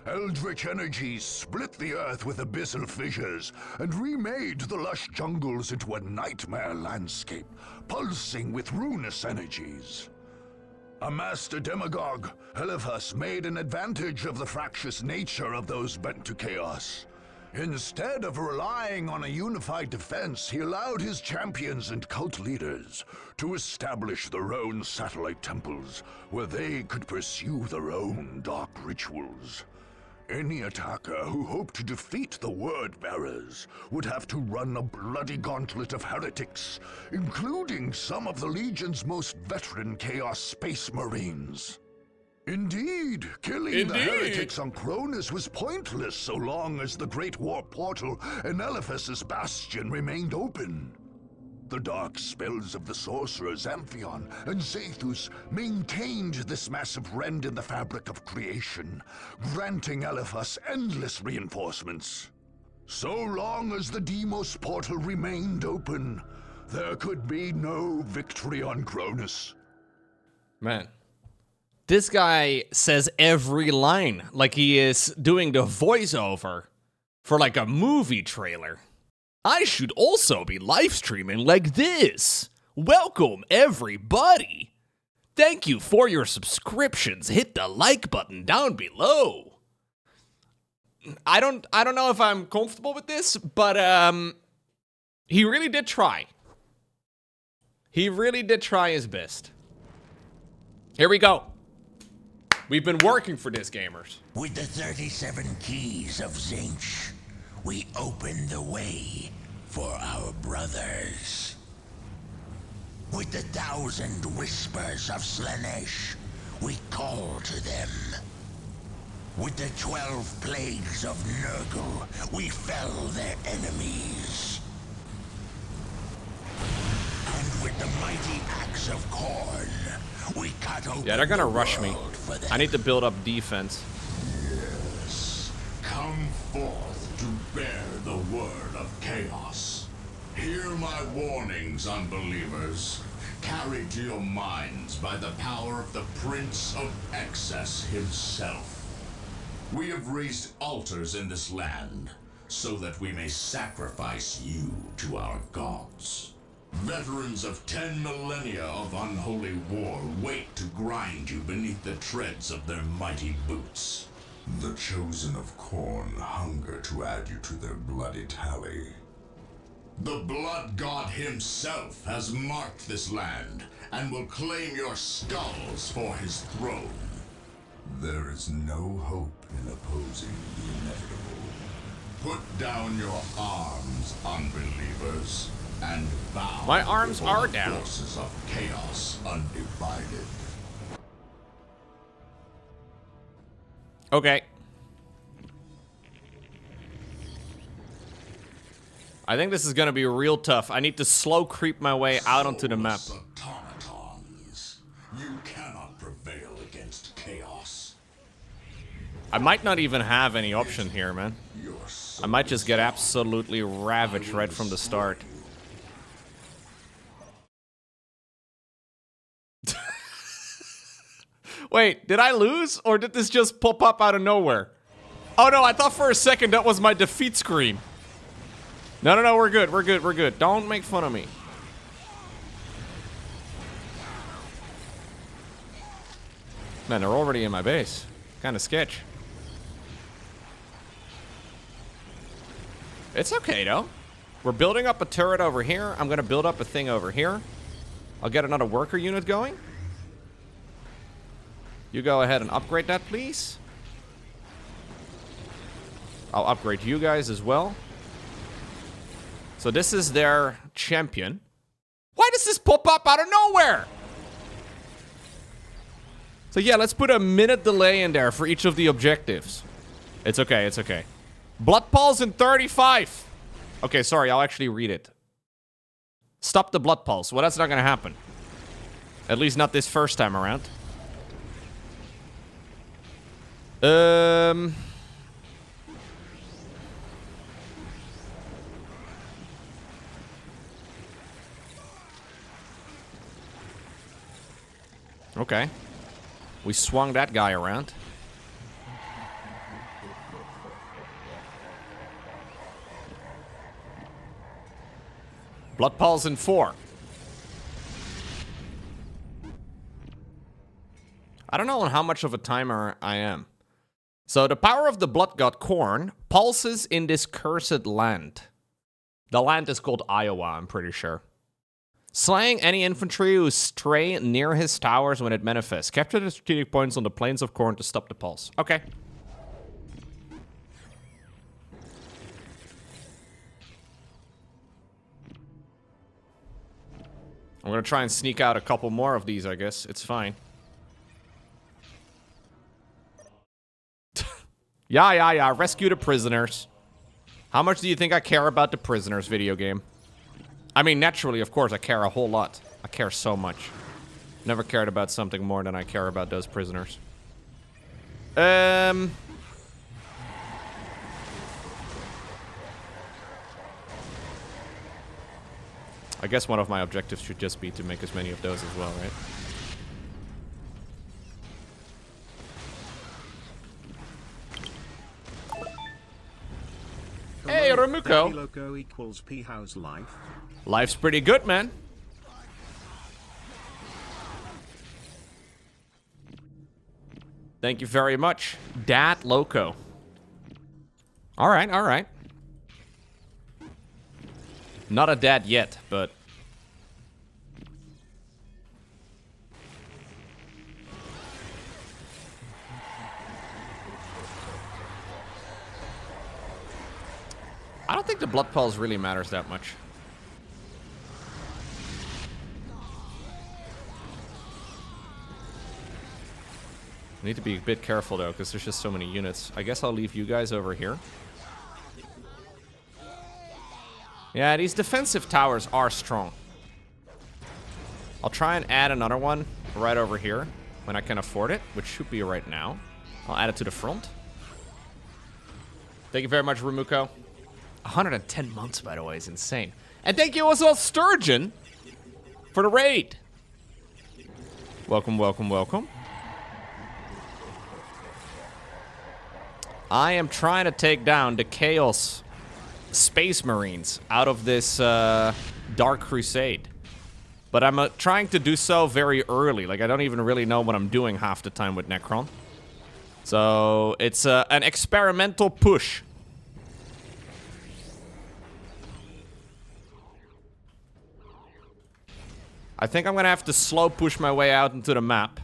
Eldritch energies split the earth with abyssal fissures and remade the lush jungles into a nightmare landscape, pulsing with ruinous energies. A master demagogue, Eliphas made an advantage of the fractious nature of those bent to chaos. Instead of relying on a unified defense, he allowed his champions and cult leaders to establish their own satellite temples, where they could pursue their own dark rituals. Any attacker who hoped to defeat the Word-Bearers would have to run a bloody gauntlet of heretics, including some of the Legion's most veteran Chaos Space Marines. Indeed, killing the heretics on Cronus was pointless so long as the Great War Portal and Eliphas's Bastion remained open. The dark spells of the sorcerers Amphion and Zethus maintained this massive rend in the fabric of creation, granting Eliphas endless reinforcements. So long as the Deimos portal remained open, there could be no victory on Cronus. Man. This guy says every line like he is doing the voiceover for like a movie trailer. I should also be live streaming like this. Welcome, everybody. Thank you for your subscriptions. Hit the like button down below. I don't know if I'm comfortable with this, but he really did try. He really did try his best. Here we go. We've been working for this, gamers. With the 37 keys of Zinch, we open the way for our brothers. With the 1,000 whispers of Slanesh, we call to them. With the 12 plagues of Nurgle, we fell their enemies. And with the mighty axe of Khorne, we cut open yeah, they're gonna rush me. I need to build up defense. Yes. Come forth to bear the word of chaos. Hear my warnings, unbelievers. Carried to your minds by the power of the Prince of Excess himself. We have raised altars in this land, so that we may sacrifice you to our gods. Veterans of 10 millennia of unholy war wait to grind you beneath the treads of their mighty boots. The chosen of Khorne hunger to add you to their bloody tally. The blood god himself has marked this land and will claim your skulls for his throne. There is no hope in opposing the inevitable. Put down your arms, unbelievers, and bow. My arms are the down. Forces of chaos undivided. Okay. I think this is gonna be real tough. I need to slow creep my way out onto the map. Automatons, you cannot prevail against chaos. I might not even have any option here, man. I might just get absolutely ravaged right from the start. Wait, did I lose? Or did this just pop up out of nowhere? Oh no, I thought for a second that was my defeat screen. No, we're good, we're good, we're good. Don't make fun of me. Man, they're already in my base. Kinda sketch. It's okay, though. We're building up a turret over here. I'm gonna build up a thing over here. I'll get another worker unit going. You go ahead and upgrade that, please. I'll upgrade you guys as well. So this is their champion. Why does this pop up out of nowhere? So yeah, let's put a minute delay in there for each of the objectives. It's okay, it's okay. Blood pulse in 35. Okay, sorry, I'll actually read it. Stop the blood pulse. Well, that's not gonna happen. At least not this first time around. Okay. We swung that guy around. Blood pulse in 4. I don't know on how much of a timer I am. So the power of the blood god Khorne pulses in this cursed land. The land is called Iowa, I'm pretty sure. Slaying any infantry who stray near his towers when it manifests. Capture the strategic points on the plains of Khorne to stop the pulse. Okay. I'm gonna try and sneak out a couple more of these, I guess. It's fine. Yeah. Rescue the prisoners. How much do you think I care about the prisoners video game? I mean, naturally, of course, I care a whole lot. I care so much. Never cared about something more than I care about those prisoners. I guess one of my objectives should just be to make as many of those as well, right? Hey, Remuko. Loco equals P. How's life? Life's pretty good, man. Thank you very much, Dat Loco. All right, all right. Not a dad yet, but... I don't think the blood pulse really matters that much. I need to be a bit careful, though, because there's just so many units. I guess I'll leave you guys over here. Yeah, these defensive towers are strong. I'll try and add another one right over here when I can afford it, which should be right now. I'll add it to the front. Thank you very much, Remuko. 110 months, by the way, is insane. And thank you also, Sturgeon, for the raid. Welcome, welcome, welcome. I am trying to take down the Chaos Space Marines out of this Dark Crusade. But I'm trying to do so very early. Like, I don't even really know what I'm doing half the time with Necron. So, it's an experimental push. I think I'm gonna have to slow push my way out into the map.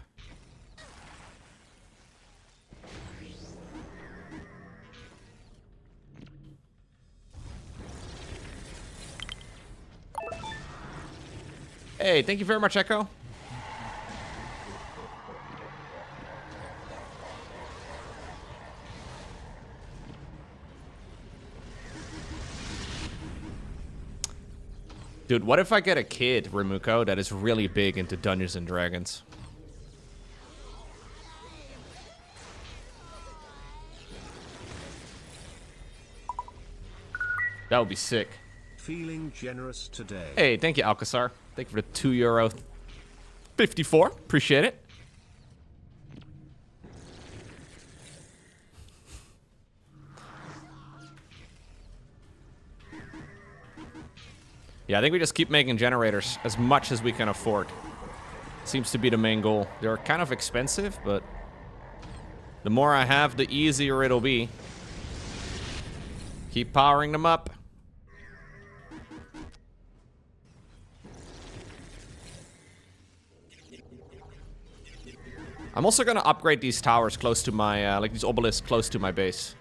Hey, thank you very much, Echo. Dude, what if I get a kid, Remuko, that is really big into Dungeons and Dragons? That would be sick. Feeling generous today. Hey, thank you, Alcazar. Thank you for the €2.54. Appreciate it. Yeah, I think we just keep making generators as much as we can afford. Seems to be the main goal. They're kind of expensive, but the more I have, the easier it'll be. Keep powering them up. I'm also gonna upgrade these towers close to my, like these obelisks close to my base.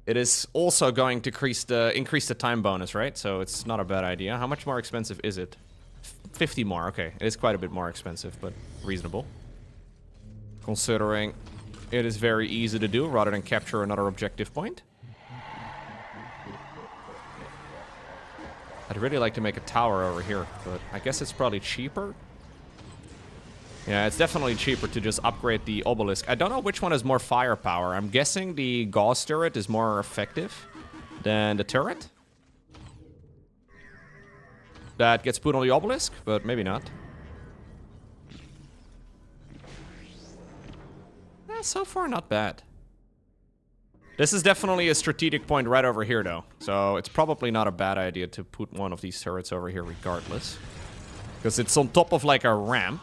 It is also going to increase the time bonus, right? So it's not a bad idea. How much more expensive is it? 50 more, okay. It is quite a bit more expensive, but reasonable. Considering it is very easy to do rather than capture another objective point. I'd really like to make a tower over here, but I guess it's probably cheaper. Yeah, it's definitely cheaper to just upgrade the obelisk. I don't know which one has more firepower. I'm guessing the Gauss turret is more effective than the turret that gets put on the obelisk, but maybe not. So far, not bad. This is definitely a strategic point right over here, though. So it's probably not a bad idea to put one of these turrets over here regardless. Because it's on top of, like, a ramp.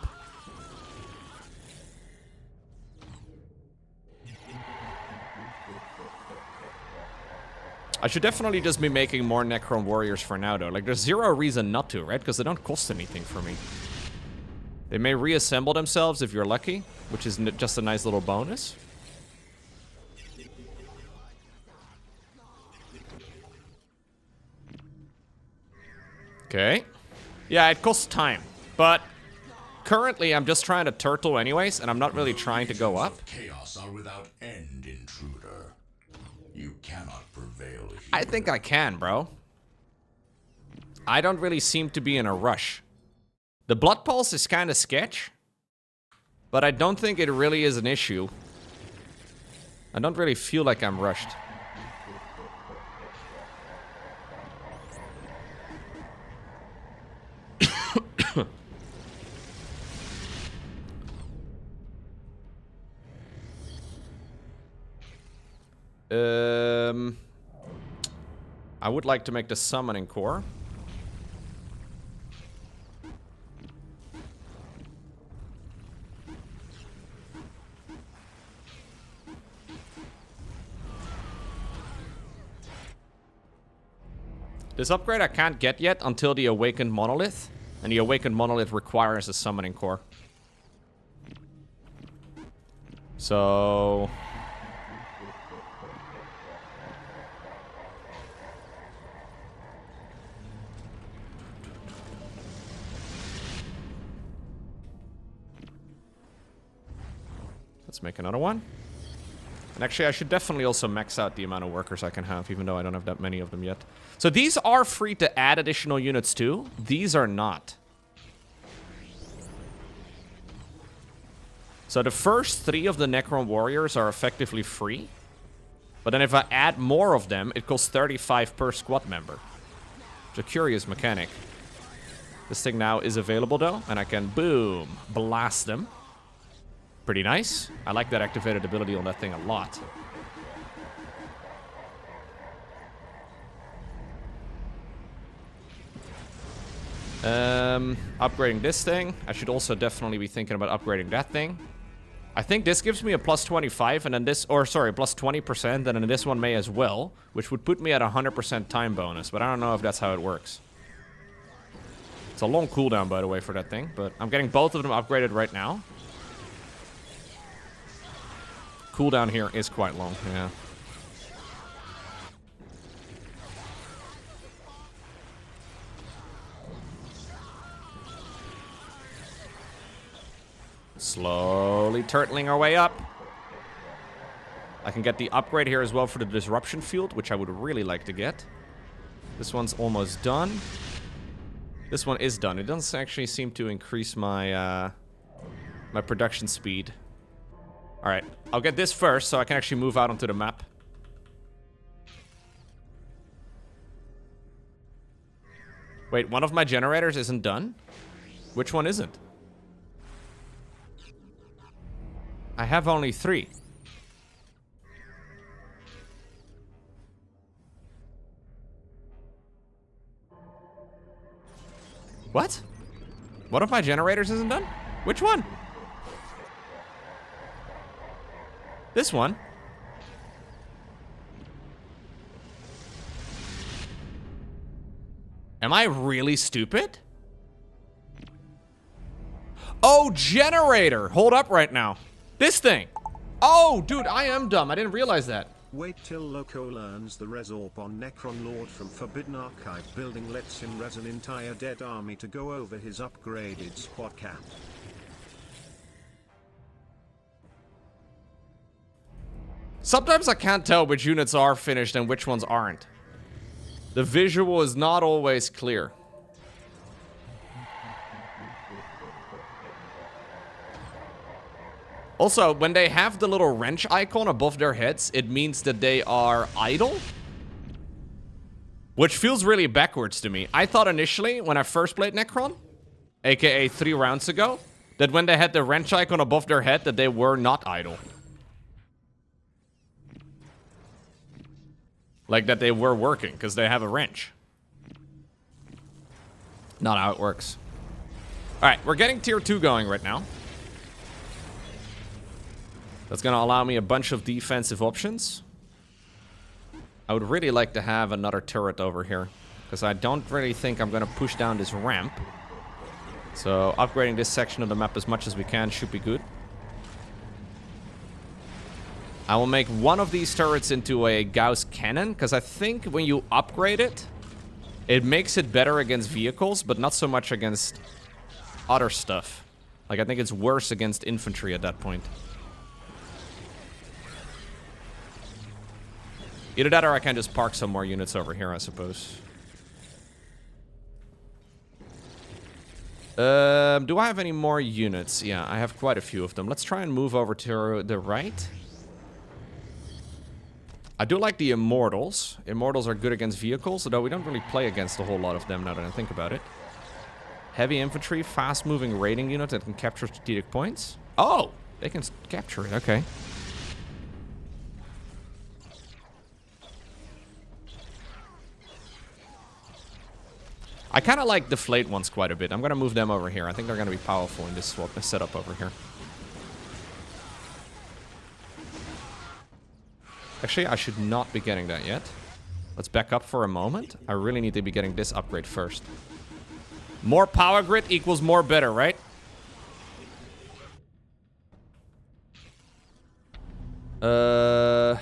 I should definitely just be making more Necron warriors for now, though. Like, there's zero reason not to, right? Because they don't cost anything for me. They may reassemble themselves if you're lucky, which is just a nice little bonus. Okay. Yeah, it costs time, but currently I'm just trying to turtle anyways, and I'm not really trying to go up. Chaos are without end, intruder. You cannot prevail here. I think I can, bro. I don't really seem to be in a rush. The blood pulse is kind of sketch, but I don't think it really is an issue. I don't really feel like I'm rushed. I would like to make the summoning core. This upgrade I can't get yet until the Awakened Monolith, and the Awakened Monolith requires a summoning core. So... let's make another one. And actually, I should definitely also max out the amount of workers I can have, even though I don't have that many of them yet. So these are free to add additional units to. These are not. So the first 3 of the Necron warriors are effectively free. But then if I add more of them, it costs 35 per squad member. It's a curious mechanic. This thing now is available though, and I can, boom, blast them. Pretty nice. I like that activated ability on that thing a lot. Upgrading this thing. I should also definitely be thinking about upgrading that thing. I think this gives me a plus 25, and then this, or sorry, plus 20%, and then this one may as well, which would put me at 100% time bonus, but I don't know if that's how it works. It's a long cooldown, by the way, for that thing, but I'm getting both of them upgraded right now. Cooldown here is quite long, yeah. Slowly turtling our way up. I can get the upgrade here as well for the disruption field, which I would really like to get. This one's almost done. This one is done. It doesn't actually seem to increase my my production speed. Alright, I'll get this first so I can actually move out onto the map. Wait, one of my generators isn't done? Which one isn't? I have only 3. What? One of my generators isn't done? Which one? This one? Am I really stupid? Oh, generator! Hold up right now. This thing! Oh, dude, I am dumb. I didn't realize that. Wait till Loco learns the resorb on Necron Lord from Forbidden Archive building lets him res an entire dead army to go over his upgraded squad cap. Sometimes I can't tell which units are finished and which ones aren't. The visual is not always clear. Also, when they have the little wrench icon above their heads, it means that they are idle. Which feels really backwards to me. I thought initially, when I first played Necron, aka 3 rounds ago, that when they had the wrench icon above their head, that they were not idle. Like that they were working, because they have a wrench. Not how it works. Alright, we're getting tier 2 going right now. That's going to allow me a bunch of defensive options. I would really like to have another turret over here, because I don't really think I'm going to push down this ramp. So upgrading this section of the map as much as we can should be good. I will make one of these turrets into a Gauss cannon, because I think when you upgrade it, it makes it better against vehicles, but not so much against other stuff. Like, I think it's worse against infantry at that point. Either that or I can just park some more units over here, I suppose. Do I have any more units? Yeah, I have quite a few of them. Let's try and move over to the right. I do like the Immortals. Immortals are good against vehicles, although we don't really play against a whole lot of them now that I think about it. Heavy infantry, fast-moving raiding unit that can capture strategic points. Oh! They can capture it, okay. I kind of like deflate ones quite a bit. I'm going to move them over here. I think they're going to be powerful in this setup over here. Actually, I should not be getting that yet. Let's back up for a moment. I really need to be getting this upgrade first. More power grid equals more better, right? $300.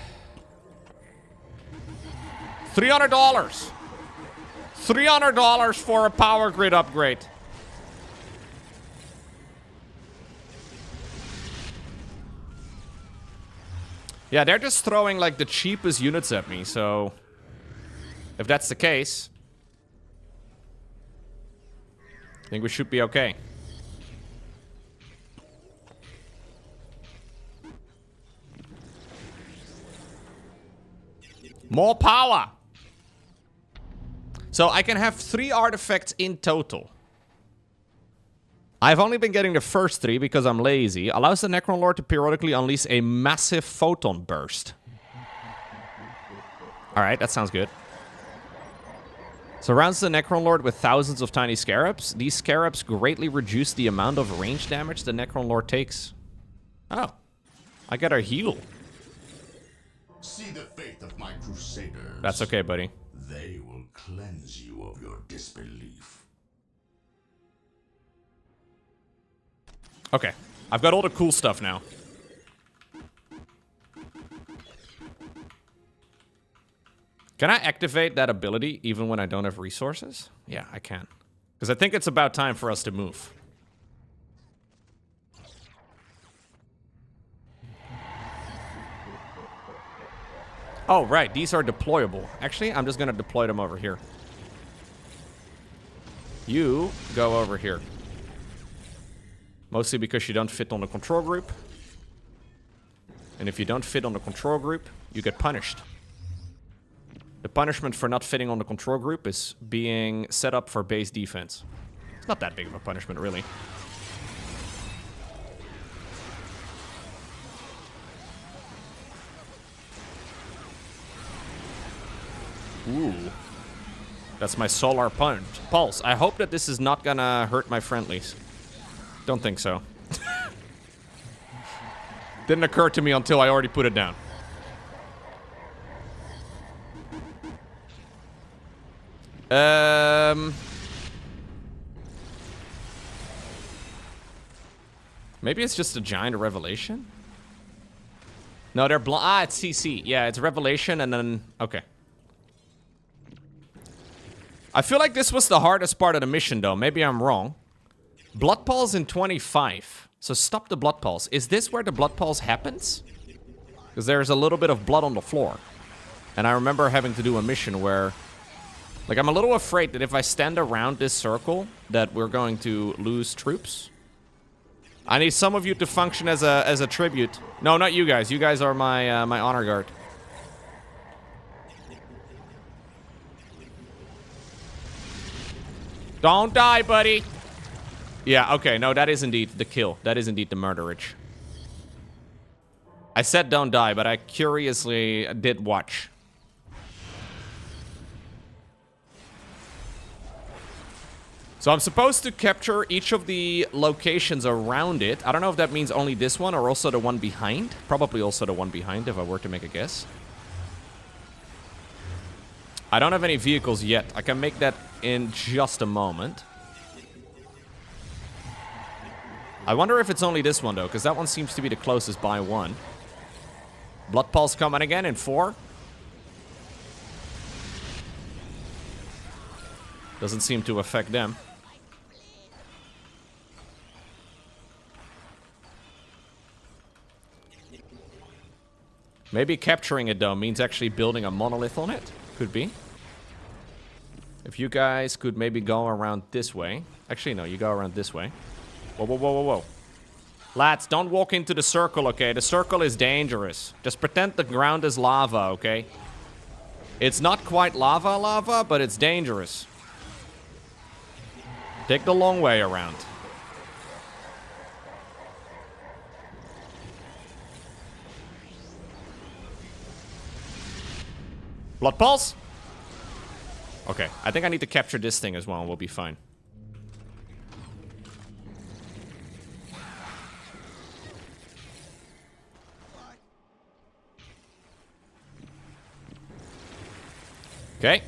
$300 for a power grid upgrade. Yeah, they're just throwing like the cheapest units at me, so if that's the case, I think we should be okay. More power! So I can have 3 artifacts in total. I've only been getting the first 3 because I'm lazy. Allows the Necron Lord to periodically unleash a massive photon burst. Alright, that sounds good. Surrounds the Necron Lord with thousands of tiny scarabs. These scarabs greatly reduce the amount of range damage the Necron Lord takes. Oh. I got a heal. See the faith of my crusaders. That's okay, buddy. They will cleanse you of your disbelief. Okay. I've got all the cool stuff now. Can I activate that ability even when I don't have resources? Yeah, I can. Because I think it's about time for us to move. Oh, right. These are deployable. Actually, I'm just going to deploy them over here. You go over here. Mostly because you don't fit on the control group. And if you don't fit on the control group, you get punished. The punishment for not fitting on the control group is being set up for base defense. It's not that big of a punishment, really. Ooh. That's my solar pulse. I hope that this is not gonna hurt my friendlies. Don't think so. Didn't occur to me until I already put it down. Maybe it's just a giant revelation? No, they're it's CC. Yeah, it's revelation and then... Okay. I feel like this was the hardest part of the mission, though. Maybe I'm wrong. Blood Pulse in 25. So stop the Blood Pulse. Is this where the Blood Pulse happens? Because there's a little bit of blood on the floor. And I remember having to do a mission where... Like, I'm a little afraid that if I stand around this circle, that we're going to lose troops. I need some of you to function as a tribute. No, not you guys. You guys are my my honor guard. Don't die, buddy. Yeah, okay. No, that is indeed the kill. That is indeed the murderage. I said don't die, but I curiously did watch. So I'm supposed to capture each of the locations around it. I don't know if that means only this one or also the one behind. Probably also the one behind, if I were to make a guess. I don't have any vehicles yet. I can make that in just a moment. I wonder if it's only this one, though, because that one seems to be the closest by one. Blood Pulse coming again in 4. Doesn't seem to affect them. Maybe capturing it, though, means actually building a monolith on it. Could be. If you guys could maybe go around this way. Actually, no, you go around this way. Whoa, whoa, whoa, whoa, whoa. Lads, don't walk into the circle, okay? The circle is dangerous. Just pretend the ground is lava, okay? It's not quite lava, but it's dangerous. Take the long way around. Blood Pulse? Okay, I think I need to capture this thing as well and we'll be fine. Okay,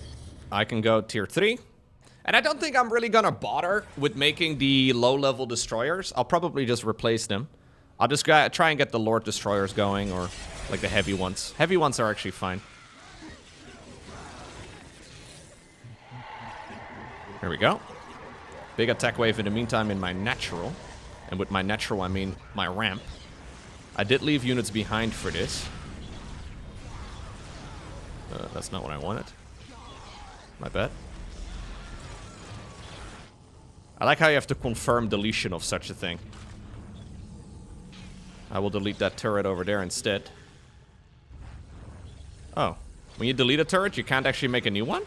I can go tier 3. And I don't think I'm really gonna bother with making the low-level destroyers. I'll probably just replace them. I'll just try and get the Lord Destroyers going, or like the heavy ones. Heavy ones are actually fine. Here we go. Big attack wave in the meantime in my natural. And with my natural, I mean my ramp. I did leave units behind for this. That's not what I wanted. My bad. I like how you have to confirm deletion of such a thing. I will delete that turret over there instead. Oh. When you delete a turret, you can't actually make a new one?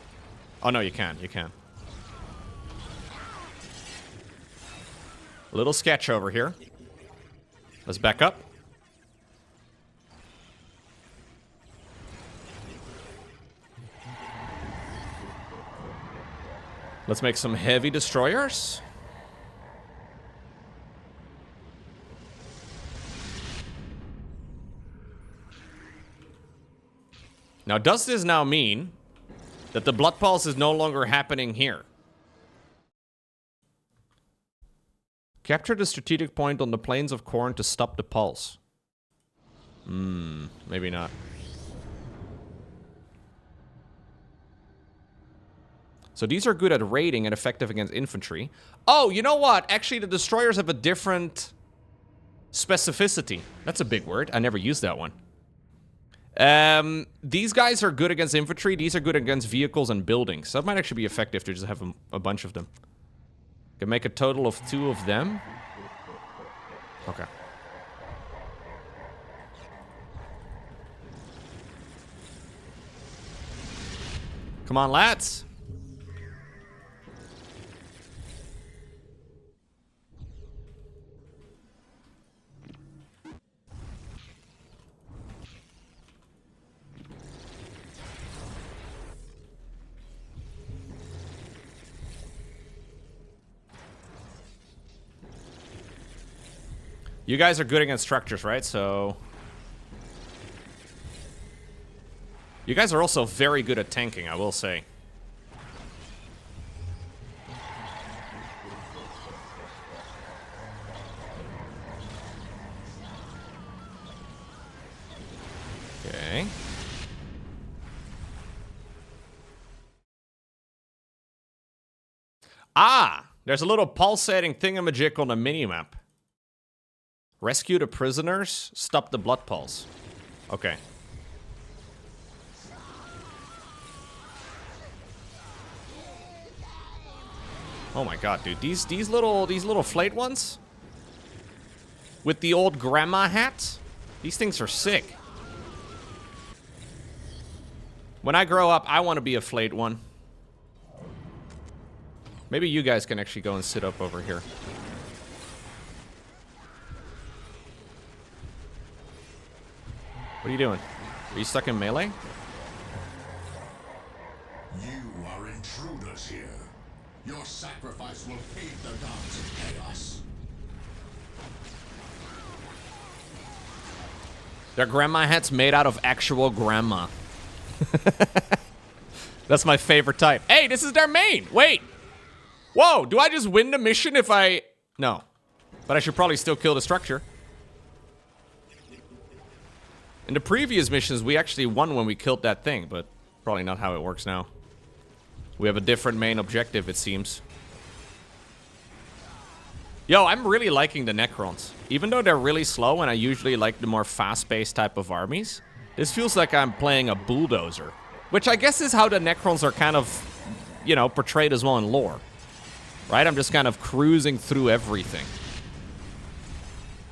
Oh, no, you can. You can. A little sketch over here. Let's back up. Let's make some heavy destroyers. Now, does this now mean that the Blood Pulse is no longer happening here? Capture the strategic point on the plains of Khorne to stop the pulse. Maybe not. So these are good at raiding and effective against infantry. Oh, you know what? Actually, the destroyers have a different specificity. That's a big word. I never used that one. These guys are good against infantry. These are good against vehicles and buildings. So that might actually be effective to just have a bunch of them. Can make a total of 2 of them. Okay. Come on, lads. You guys are good against structures, right? So... You guys are also very good at tanking, I will say. Okay. Ah! There's a little pulsating thingamajig on the minimap. Rescue the prisoners, stop the blood pulse. Okay. Oh my god, dude. These little flayed ones with the old grandma hat, these things are sick. When I grow up, I want to be a flayed one. Maybe you guys can actually go and sit up over here. What are you doing? Are you stuck in melee? You are intruders here. Your sacrifice will feed the gods of chaos. Their grandma hat's made out of actual grandma. That's my favorite type. Hey, this is their main. Wait. Whoa, do I just win the mission if I... No. But I should probably still kill the structure. In the previous missions, we actually won when we killed that thing, but probably not how it works now. We have a different main objective, it seems. Yo, I'm really liking the Necrons. Even though they're really slow and I usually like the more fast-paced type of armies, this feels like I'm playing a bulldozer. Which I guess is how the Necrons are kind of, you know, portrayed as well in lore. Right? I'm just kind of cruising through everything.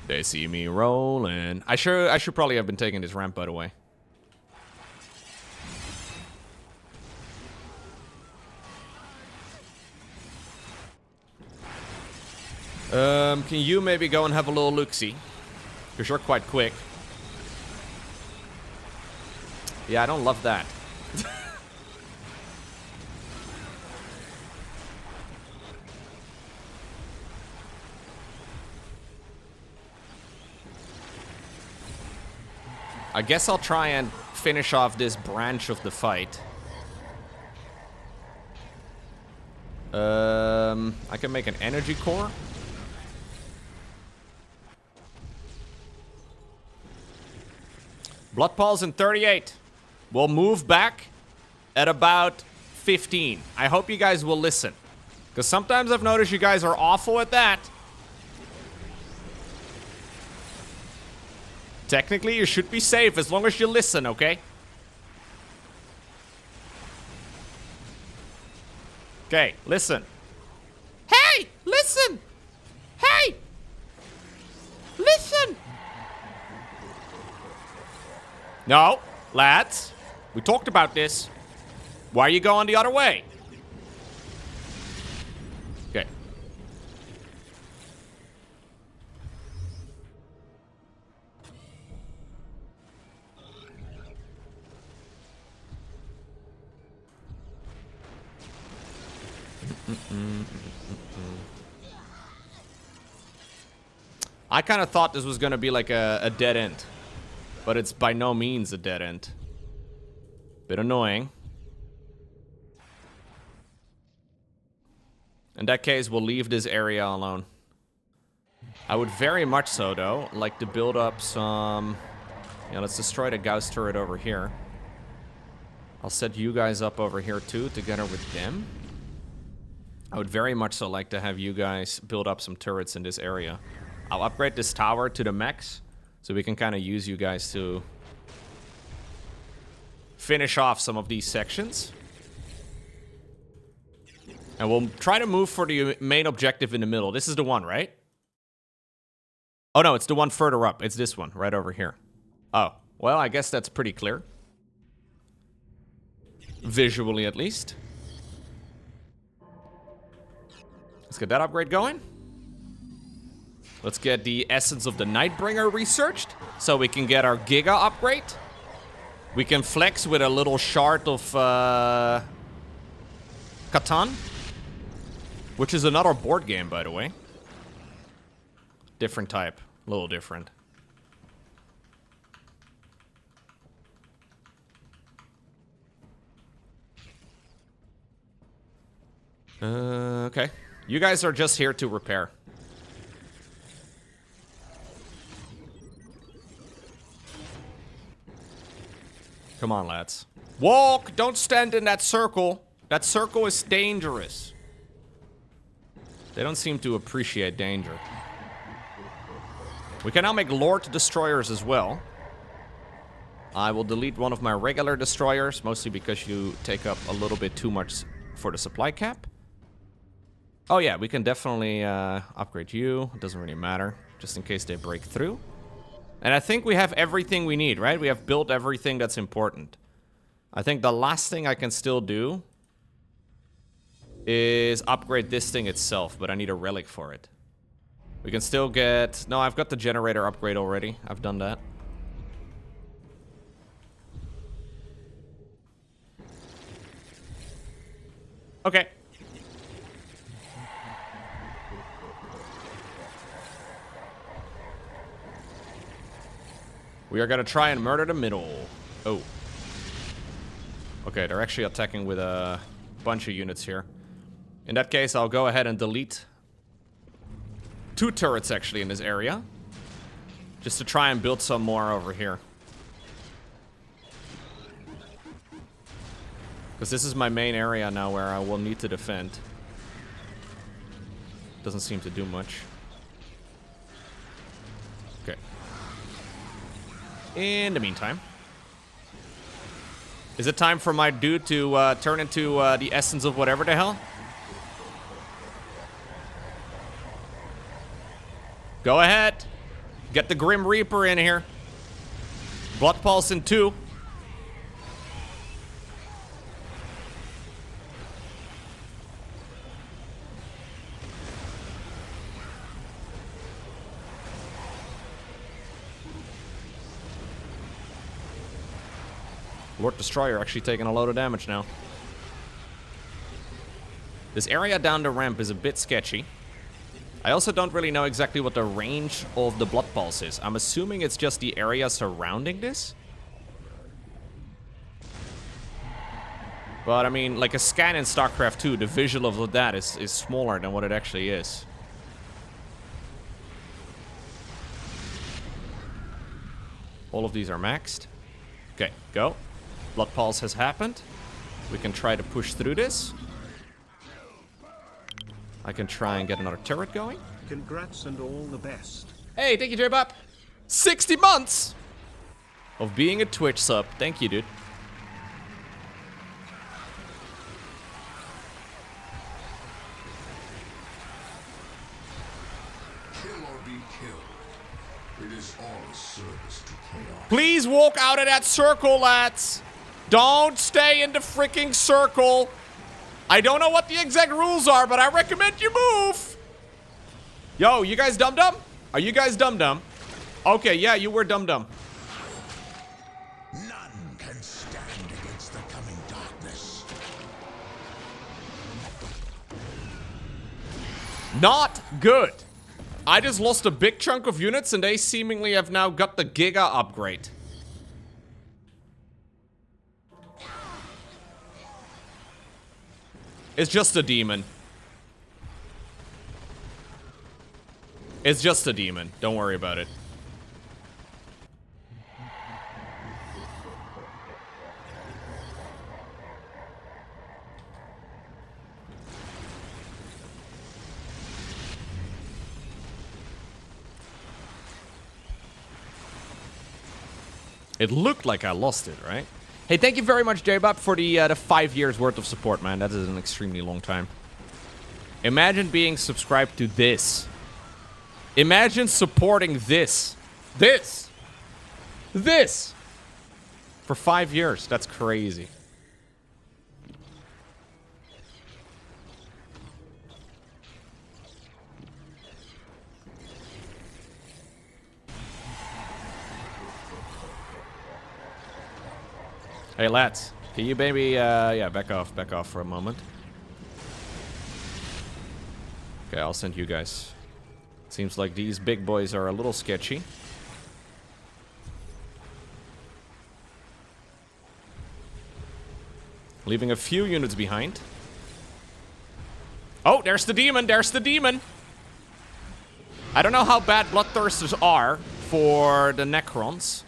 They see me rolling. I should probably have been taking this ramp, by the way. Can you maybe go and have a little look-see? Because you're quite quick. Yeah, I don't love that. I guess I'll try and finish off this branch of the fight. I can make an energy core. Blood Pulse in 38. We'll move back at about 15. I hope you guys will listen. Because sometimes I've noticed you guys are awful at that. Technically, you should be safe as long as you listen, okay? Okay, listen. Hey! Listen! Hey! Listen! No, lads. We talked about this. Why are you going the other way? Okay. I kind of thought this was going to be like a dead end. But it's by no means a dead end. Bit annoying. In that case, we'll leave this area alone. I would very much so, though, like to build up some... Yeah, let's destroy the Gauss turret over here. I'll set you guys up over here, too, together with them. I would very much so like to have you guys build up some turrets in this area. I'll upgrade this tower to the max, so we can kind of use you guys to finish off some of these sections. And we'll try to move for the main objective in the middle. This is the one, right? Oh, no, it's the one further up. It's this one, right over here. Oh, well, I guess that's pretty clear. Visually, at least. Let's get that upgrade going. Let's get the essence of the Nightbringer researched, so we can get our Giga upgrade. We can flex with a little shard of Catan, which is another board game, by the way. Different type, a little different. Okay. You guys are just here to repair. Come on, lads. Walk! Don't stand in that circle. That circle is dangerous. They don't seem to appreciate danger. We can now make Lord Destroyers as well. I will delete one of my regular destroyers, mostly because you take up a little bit too much for the supply cap. Oh yeah, we can definitely upgrade you. It doesn't really matter, just in case they break through. And I think we have everything we need, right? We have built everything that's important. I think the last thing I can still do is upgrade this thing itself, but I need a relic for it. We can still get... No, I've got the generator upgrade already. I've done that. Okay. We are gonna try and murder the middle. Oh. Okay, they're actually attacking with a bunch of units here. In that case, I'll go ahead and delete 2 turrets actually in this area. Just to try and build some more over here. Because this is my main area now where I will need to defend. Doesn't seem to do much. Okay. In the meantime. Is it time for my dude to turn into the essence of whatever the hell? Go ahead. Get the Grim Reaper in here. Blood Pulse in 2. Lord Destroyer actually taking a load of damage now. This area down the ramp is a bit sketchy. I also don't really know exactly what the range of the Blood Pulse is. I'm assuming it's just the area surrounding this. But I mean, like a scan in StarCraft 2, the visual of that is smaller than what it actually is. All of these are maxed. Okay, go. Blood Pulse has happened. We can try to push through this. I can try and get another turret going. Congrats and all the best. Hey, thank you, J-Bop. 60 months of being a Twitch sub. Thank you, dude. Kill or be killed. It is all a service to chaos. Please walk out of that circle, lads. Don't stay in the freaking circle. I don't know what the exact rules are, but I recommend you move. Yo, you guys dum-dum? Are you guys dum-dum? Okay, yeah, you were dum-dum. None can stand against the coming darkness. Not good. I just lost a big chunk of units and they seemingly have now got the Giga upgrade. It's just a demon. It's just a demon. Don't worry about it. It looked like I lost it, right? Hey, thank you very much, J-Bob, for the 5 years worth of support, man. That is an extremely long time. Imagine being subscribed to this. Imagine supporting this. This! For 5 years. That's crazy. Hey, lads. Can you maybe, yeah, back off for a moment. Okay, I'll send you guys. Seems like these big boys are a little sketchy. Leaving a few units behind. Oh, there's the demon, I don't know how bad bloodthirsters are for the Necrons.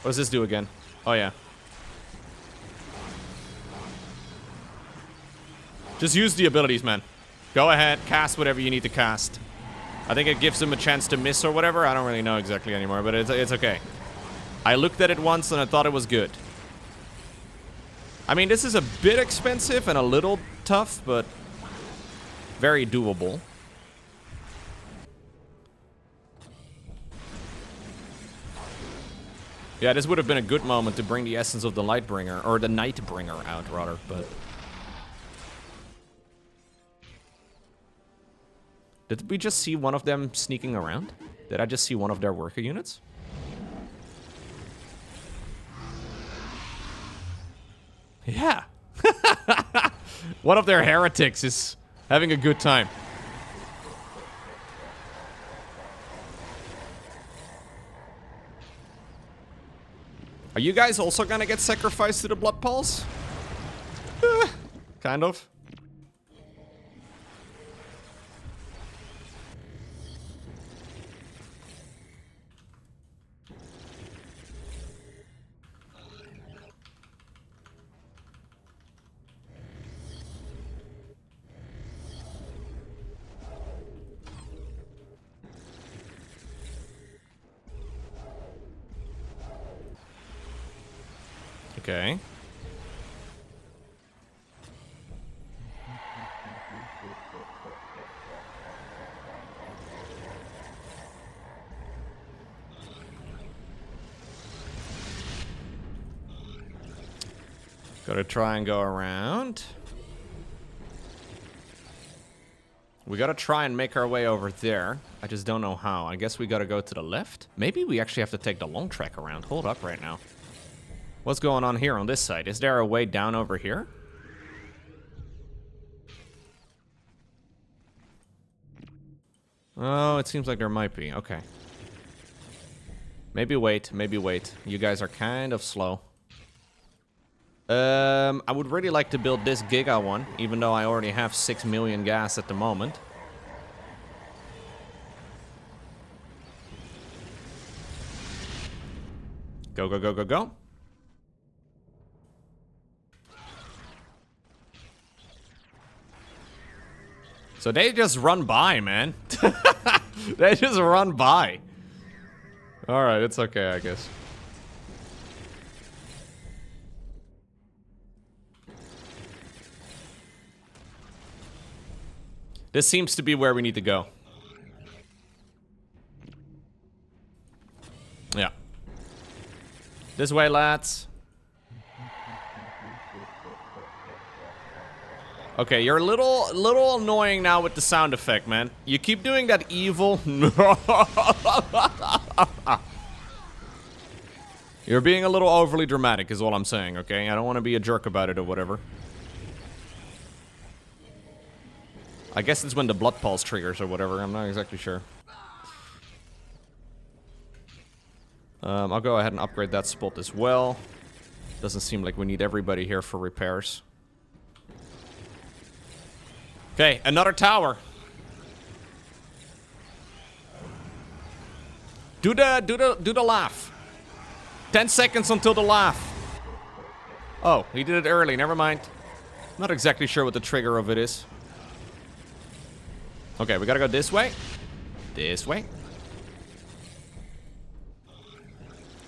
What does this do again? Oh, yeah. Just use the abilities, man. Go ahead, cast whatever you need to cast. I think it gives them a chance to miss or whatever. I don't really know exactly anymore, but it's okay. I looked at it once and I thought it was good. I mean, this is a bit expensive and a little tough, but very doable. Yeah, this would have been a good moment to bring the essence of the Lightbringer, or the Nightbringer out, rather, but... Did we just see one of them sneaking around? Did I just see one of their worker units? Yeah. One of their heretics is having a good time. Are you guys also gonna get sacrificed to the blood pulse? Kind of. Okay. Gotta try and go around. We gotta try and make our way over there. I just don't know how. I guess we gotta go to the left. Maybe we actually have to take the long track around. Hold up right now. What's going on here on this side? Is there a way down over here? Oh, it seems like there might be. Okay. Maybe wait. Maybe wait. You guys are kind of slow. I would really like to build this Giga one, even though I already have 6 million gas at the moment. Go, go, go, go, go. So they just run by, man. They just run by. Alright, it's okay, I guess. This seems to be where we need to go. Yeah. This way, lads. Okay, you're a little annoying now with the sound effect, man. You keep doing that evil. You're being a little overly dramatic is all I'm saying, okay? I don't want to be a jerk about it or whatever. I guess it's when the blood pulse triggers or whatever. I'm not exactly sure. I'll go ahead and upgrade that spot as well. Doesn't seem like we need everybody here for repairs. Okay, another tower. Do the laugh. 10 seconds until the laugh. Oh, he did it early. Never mind. Not exactly sure what the trigger of it is. Okay, we gotta go this way. This way.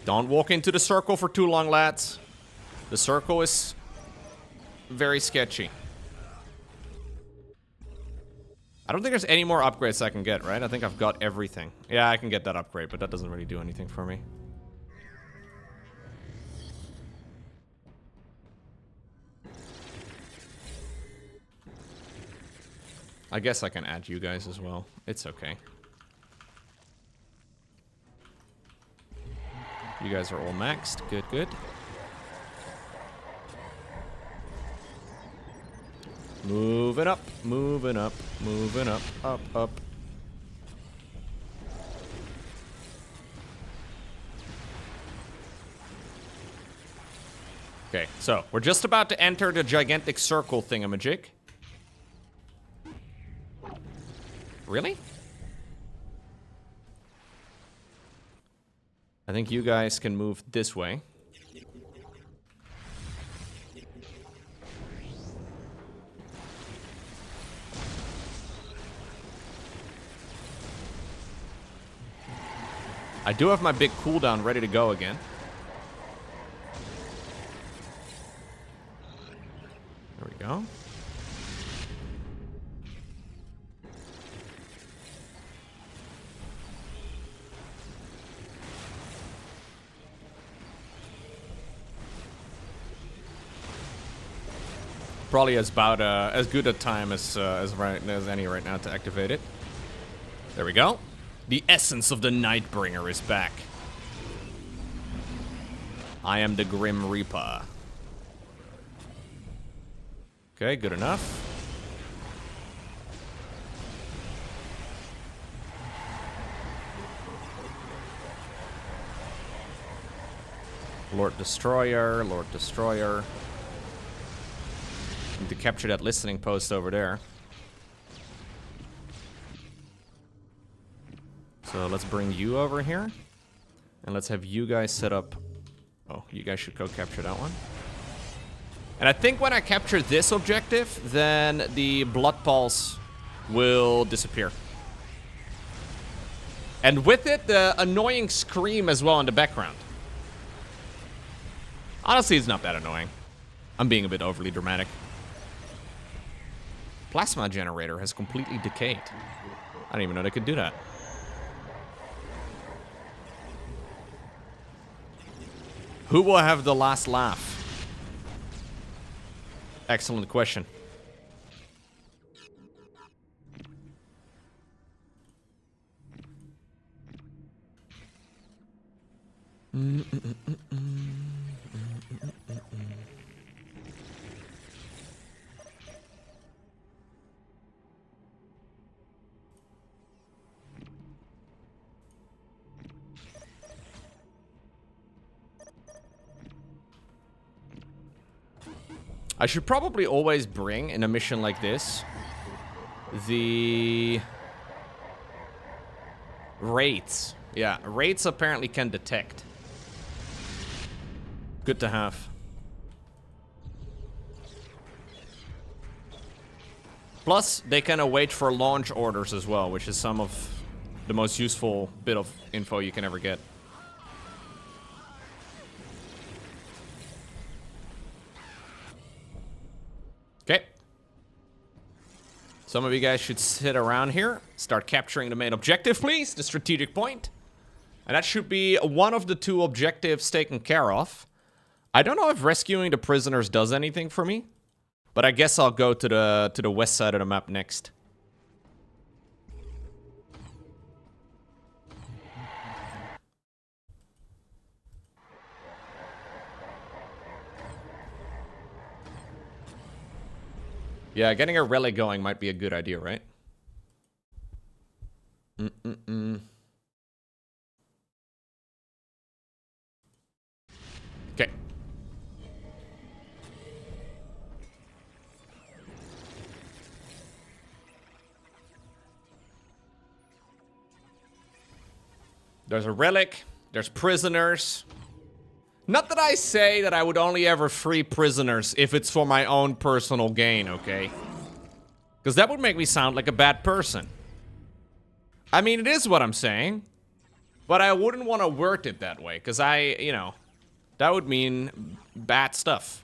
Don't walk into the circle for too long, lads. The circle is very sketchy. I don't think there's any more upgrades I can get, right? I think I've got everything. Yeah, I can get that upgrade, but that doesn't really do anything for me. I guess I can add you guys as well. It's okay. You guys are all maxed. Good, good. Moving up, moving up, moving up, up, up. Okay, so we're just about to enter the gigantic circle thingamajig. Really? I think you guys can move this way. I do have my big cooldown ready to go again. There we go. Probably about as good a time as any right now to activate it. There we go. The essence of the Nightbringer is back. I am the Grim Reaper. Okay, good enough. Lord Destroyer, Lord Destroyer. Need to capture that listening post over there. So let's bring you over here. And let's have you guys set up... Oh, you guys should go capture that one. And I think when I capture this objective, then the blood pulse will disappear. And with it, the annoying scream as well in the background. Honestly, it's not that annoying. I'm being a bit overly dramatic. Plasma generator has completely decayed. I didn't even know they could do that. Who will have the last laugh? Excellent question. I should probably always bring, in a mission like this, the wraiths. Yeah, wraiths apparently can detect. Good to have. Plus, they can await for launch orders as well, which is some of the most useful bit of info you can ever get. Okay. Some of you guys should sit around here. Start capturing the main objective, please. The strategic point. And that should be one of the two objectives taken care of. I don't know if rescuing the prisoners does anything for me. But I guess I'll go to the west side of the map next. Yeah, getting a relic going might be a good idea, right? Okay. There's a relic. There's prisoners. Not that I say that I would only ever free prisoners if it's for my own personal gain, okay? Because that would make me sound like a bad person. I mean, it is what I'm saying. But I wouldn't want to word it that way. Because you know, that would mean bad stuff.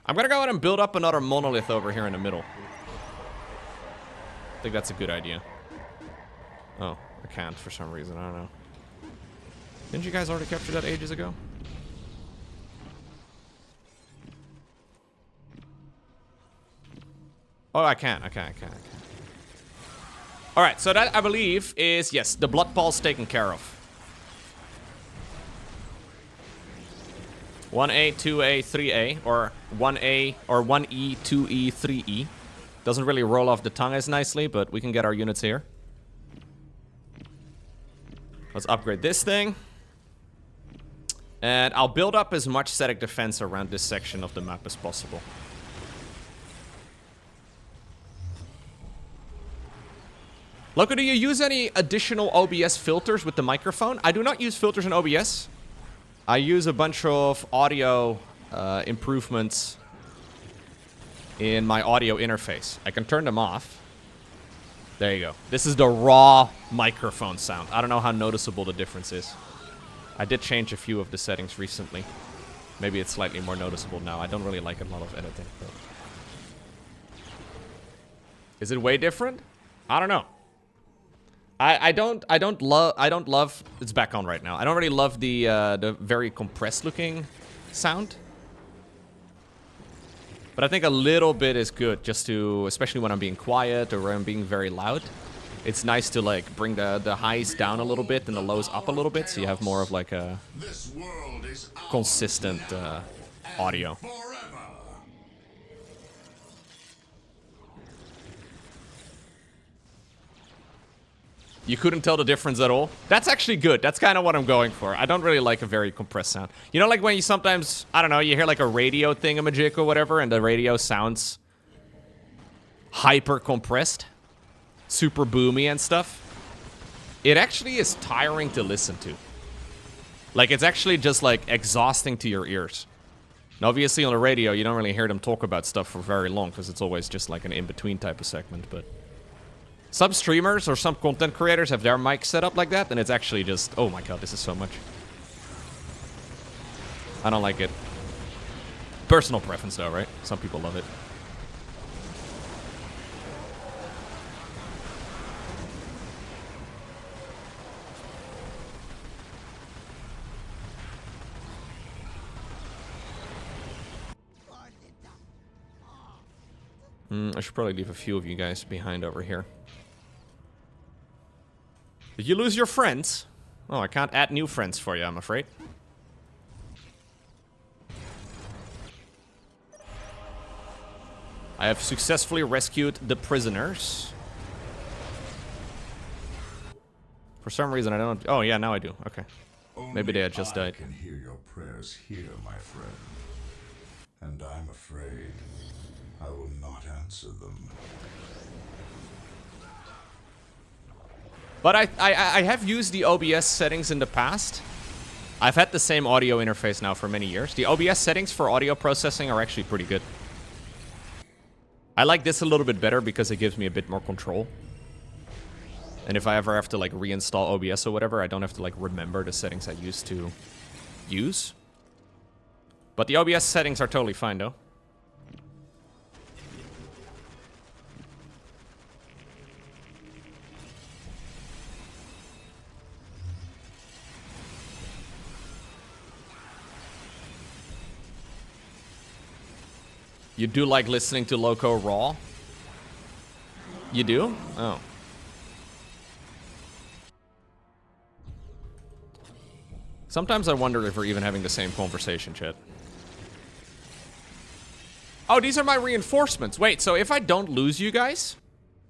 I'm going to go ahead and build up another monolith over here in the middle. I think that's a good idea. Oh, I can't for some reason. I don't know. Didn't you guys already capture that ages ago? Oh, I can't. Alright, so that, I believe, is, yes, the blood pulse taken care of. 1A, 2A, 3A, or 1A, or 1E, 2E, 3E. Doesn't really roll off the tongue as nicely, but we can get our units here. Let's upgrade this thing. And I'll build up as much static defense around this section of the map as possible. Loco, do you use any additional OBS filters with the microphone? I do not use filters in OBS. I use a bunch of audio improvements in my audio interface. I can turn them off. There you go. This is the raw microphone sound. I don't know how noticeable the difference is. I did change a few of the settings recently. Maybe it's slightly more noticeable now. I don't really like a lot of editing. But... Is it way different? I don't know. I don't love. It's back on right now. I don't really love the very compressed looking sound. But I think a little bit is good, just to, especially when I'm being quiet or when I'm being very loud. It's nice to like bring the highs down a little bit and the lows up a little bit, so you have more of like a consistent audio. You couldn't tell the difference at all? That's actually good. That's kind of what I'm going for. I don't really like a very compressed sound. You know, like when you sometimes, I don't know, you hear like a radio thingamajig or whatever, and the radio sounds hyper compressed, super boomy and stuff. It actually is tiring to listen to. Like, it's actually just like exhausting to your ears. And obviously on the radio, you don't really hear them talk about stuff for very long, because it's always just like an in-between type of segment, but... Some streamers or some content creators have their mic set up like that, and it's actually just... Oh my god, this is so much. I don't like it. Personal preference though, right? Some people love it. I should probably leave a few of you guys behind over here. Did you lose your friends? Oh, I can't add new friends for you, I'm afraid. I have successfully rescued the prisoners. For some reason, I don't... Oh, yeah, now I do. Okay. Maybe they had just died. I can hear your prayers here, my friend. And I'm afraid I will not answer them. But I have used the OBS settings in the past. I've had the same audio interface now for many years. The OBS settings for audio processing are actually pretty good. I like this a little bit better because it gives me a bit more control. And if I ever have to like reinstall OBS or whatever, I don't have to like remember the settings I used to use. But the OBS settings are totally fine though. You do like listening to Loco raw? You do? Oh. Sometimes I wonder if we're even having the same conversation, chat. Oh, these are my reinforcements. Wait, so if I don't lose you guys,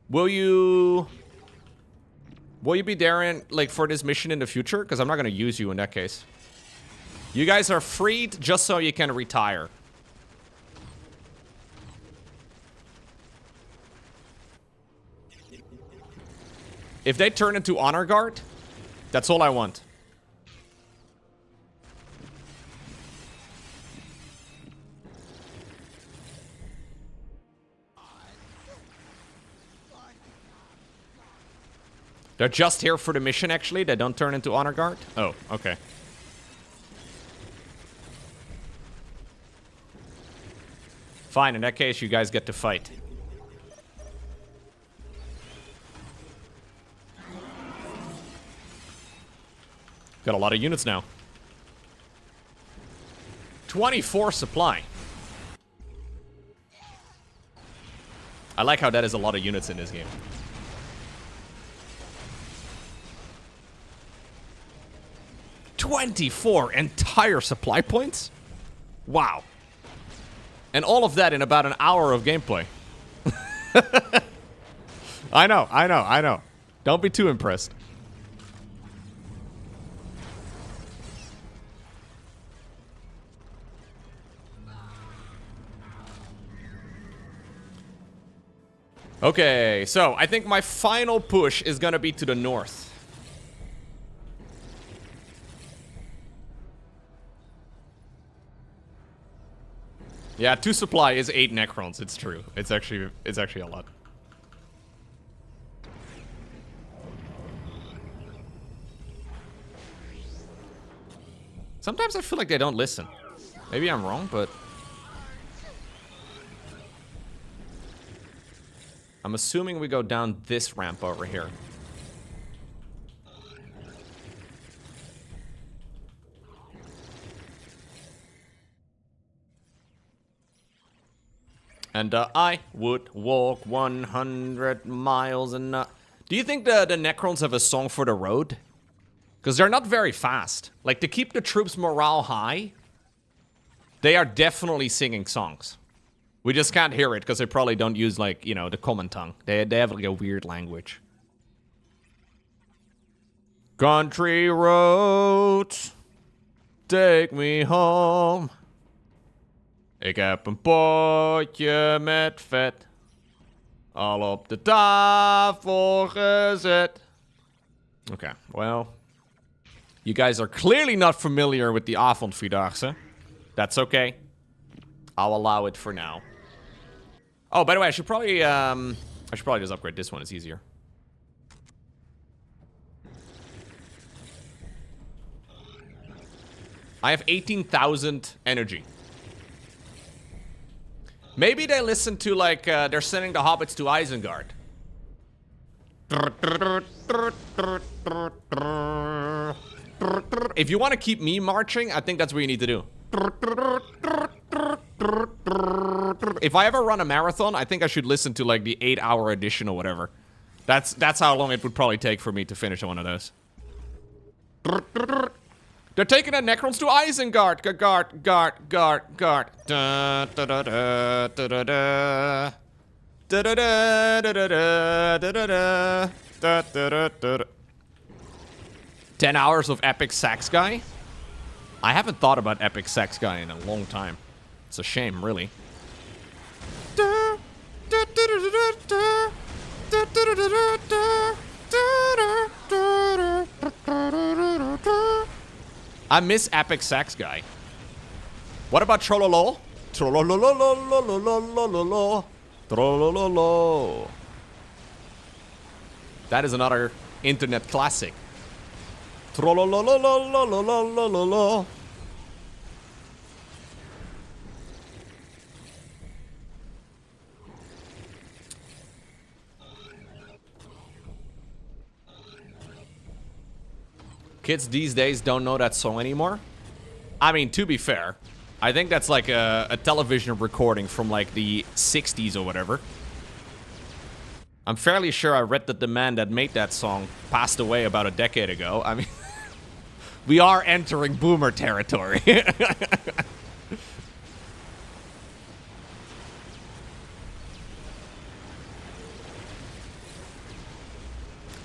will you be there in, like, for this mission in the future? Because I'm not going to use you in that case. You guys are freed just so you can retire. If they turn into honor guard, that's all I want. They're just here for the mission, actually. They don't turn into honor guard. Oh, okay. Fine, in that case, you guys get to fight. Got a lot of units now. 24 supply. I like how that is a lot of units in this game. $24 entire supply points? Wow. And all of that in about an hour of gameplay. I know. Don't be too impressed. Okay, so I think my final push is gonna be to the north. Yeah, 2 supply is 8 Necrons, it's true. It's actually a lot. Sometimes I feel like they don't listen. Maybe I'm wrong, but I'm assuming we go down this ramp over here. And I would walk 100 miles and do you think the Necrons have a song for the road? Because they're not very fast. Like, to keep the troops' morale high, they are definitely singing songs. We just can't hear it because they probably don't use, like, you know, the common tongue. They have, like, a weird language. Country roads, take me home. Ik heb een potje met vet al op de tafel gezet. Okay, well, you guys are clearly not familiar with the avondvierdaagse. That's okay. I'll allow it for now. Oh, by the way, I should probably just upgrade this one. It's easier. I have 18,000 energy. Maybe they listen to, like, they're sending the hobbits to Isengard. If you want to keep me marching, I think that's what you need to do. If I ever run a marathon, I think I should listen to, like, the 8-hour edition or whatever. That's how long it would probably take for me to finish one of those. They're taking the Necrons to Isengard. Guard. Da da da da da da da. Da da da da da da da da da da. 10 hours of epic sax guy? I haven't thought about epic sax guy in a long time. It's a shame, really. I miss epic sax guy. What about Trollolo? Trollolololololololololo. Trollololo. That is another internet classic. Trollololololololololo. Kids these days don't know that song anymore. I mean, to be fair, I think that's like a television recording from like the 60s or whatever. I'm fairly sure I read that the man that made that song passed away about a decade ago. I mean, we are entering boomer territory.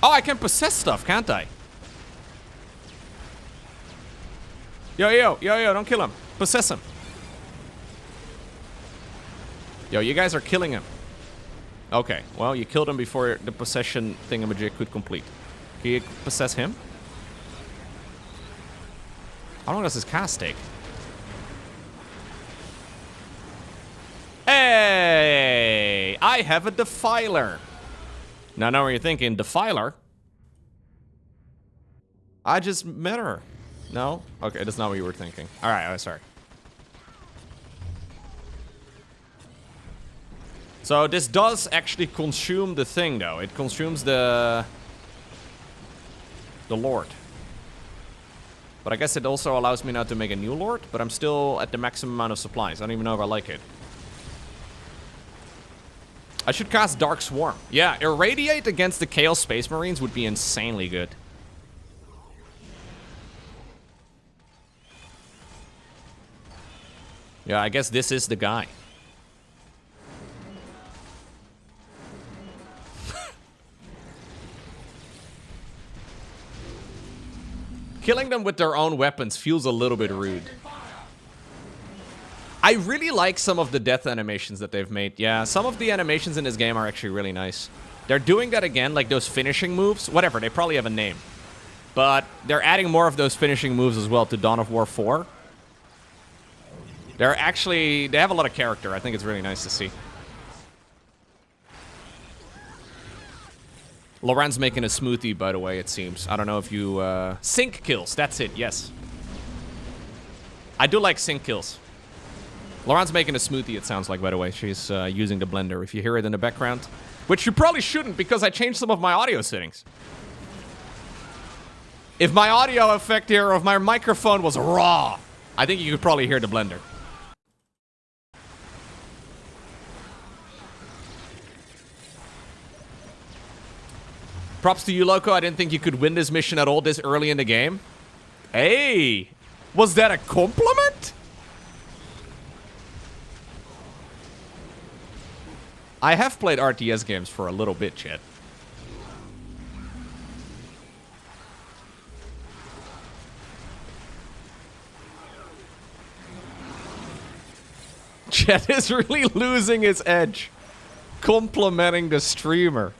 Oh, I can possess stuff, can't I? Yo, don't kill him. Possess him. Yo, you guys are killing him. Okay, well, you killed him before the possession thingamajig could complete. Can you possess him? How long does his cast take? Hey! I have a Defiler. Now, I know what you're thinking. Defiler? I just met her. No? Okay, that's not what you were thinking. Alright, I'm sorry. So this does actually consume the thing, though. It consumes the Lord. But I guess it also allows me now to make a new Lord, but I'm still at the maximum amount of supplies. I don't even know if I like it. I should cast Dark Swarm. Yeah, Irradiate against the Chaos Space Marines would be insanely good. Yeah, I guess this is the guy. Killing them with their own weapons feels a little bit rude. I really like some of the death animations that they've made. Yeah, some of the animations in this game are actually really nice. They're doing that again, like those finishing moves. Whatever, they probably have a name. But they're adding more of those finishing moves as well to Dawn of War 4. They have a lot of character. I think it's really nice to see. Laurent's making a smoothie, by the way, it seems. I don't know if you... sync kills, that's it, yes. I do like sync kills. Laurent's making a smoothie, it sounds like, by the way. She's using the blender, if you hear it in the background. Which you probably shouldn't, because I changed some of my audio settings. If my audio effect here of my microphone was raw, I think you could probably hear the blender. Props to you, Loco. I didn't think you could win this mission at all this early in the game. Hey! Was that a compliment? I have played RTS games for a little bit, Chet. Chet is really losing his edge. Complimenting the streamer.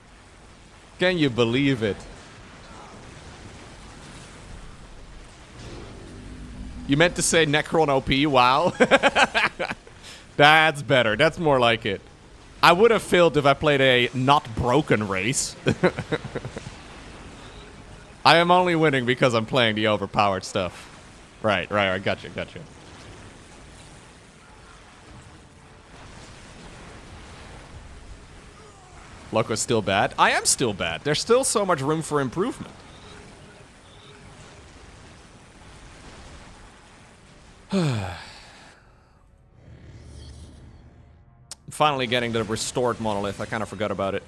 Can you believe it? You meant to say Necron OP? Wow. That's better. That's more like it. I would have failed if I played a not broken race. I am only winning because I'm playing the overpowered stuff. Right. Gotcha. Loco's still bad. I am still bad. There's still so much room for improvement. Finally getting the restored monolith. I kind of forgot about it.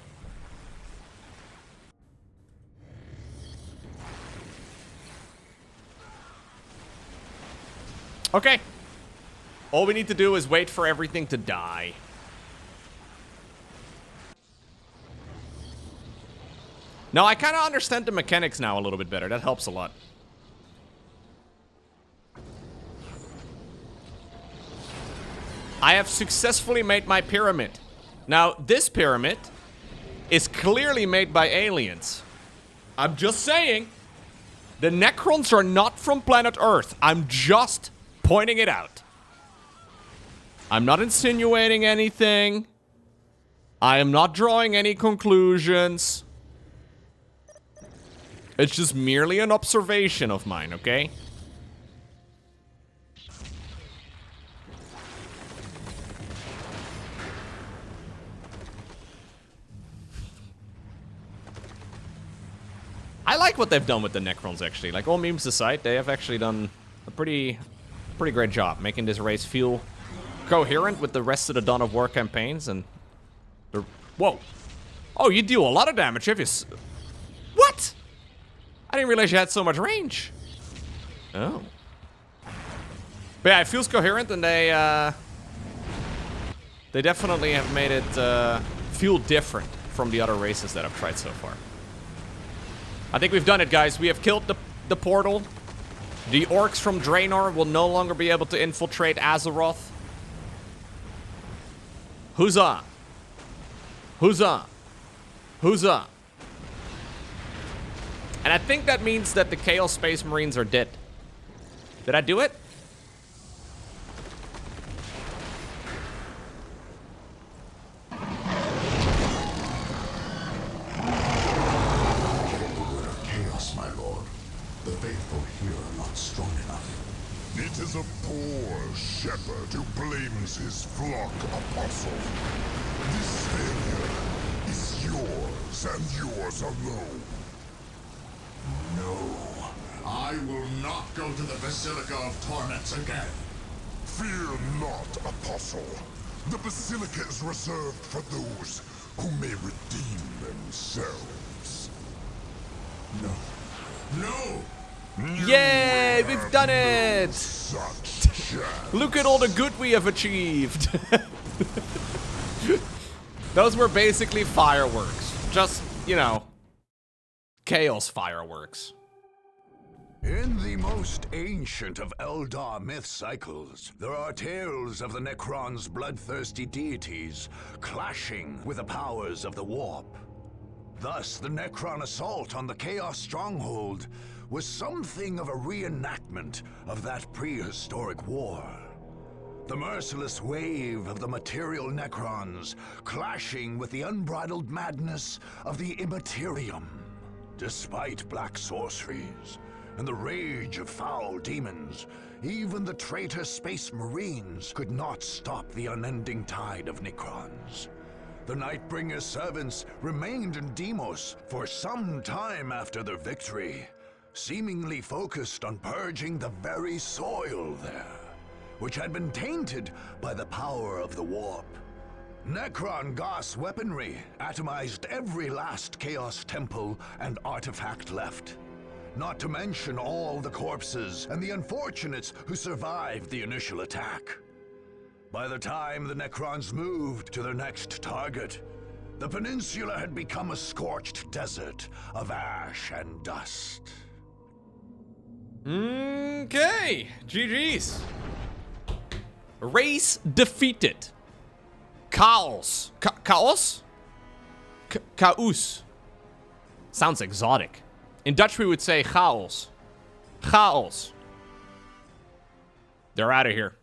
Okay. All we need to do is wait for everything to die. Now, I kind of understand the mechanics now a little bit better. That helps a lot. I have successfully made my pyramid. Now, this pyramid is clearly made by aliens. I'm just saying. The Necrons are not from planet Earth. I'm just pointing it out. I'm not insinuating anything. I am not drawing any conclusions. It's just merely an observation of mine, okay? I like what they've done with the Necrons, actually. Like, all memes aside, they have actually done a pretty great job making this race feel coherent with the rest of the Dawn of War campaigns, and... Whoa. Oh, you deal a lot of damage if you... What? I didn't realize you had so much range. Oh. But yeah, it feels coherent, and they definitely have made it feel different from the other races that I've tried so far. I think we've done it, guys. We have killed the portal. The orcs from Draenor will no longer be able to infiltrate Azeroth. Huzzah! Huzzah! Huzzah! And I think that means that the Chaos Space Marines are dead. Did I do it? Chaos, my lord. The faithful here are not strong enough. It is a poor shepherd who blames his flock, Apostle. This failure is yours and yours alone. No. I will not go to the Basilica of Torments again. Fear not, Apostle. The Basilica is reserved for those who may redeem themselves. No. No! Yay! We've done it! Such chance. Look at all the good we have achieved. Those were basically fireworks. Just, you know, chaos fireworks. In the most ancient of Eldar myth cycles, there are tales of the Necrons' bloodthirsty deities clashing with the powers of the Warp. Thus, the Necron assault on the Chaos Stronghold was something of a reenactment of that prehistoric war. The merciless wave of the material Necrons clashing with the unbridled madness of the Immaterium. Despite black sorceries and the rage of foul demons, even the traitor Space Marines could not stop the unending tide of Necrons. The Nightbringer's servants remained in Deimos for some time after their victory, seemingly focused on purging the very soil there, which had been tainted by the power of the Warp. Necron Goss weaponry atomized every last Chaos Temple and artifact left. Not to mention all the corpses and the unfortunates who survived the initial attack. By the time the Necrons moved to their next target, the peninsula had become a scorched desert of ash and dust. Okay, GG's. Race defeated. Chaos. Chaos? Chaos. Sounds exotic. In Dutch, we would say chaos. Chaos. They're out of here.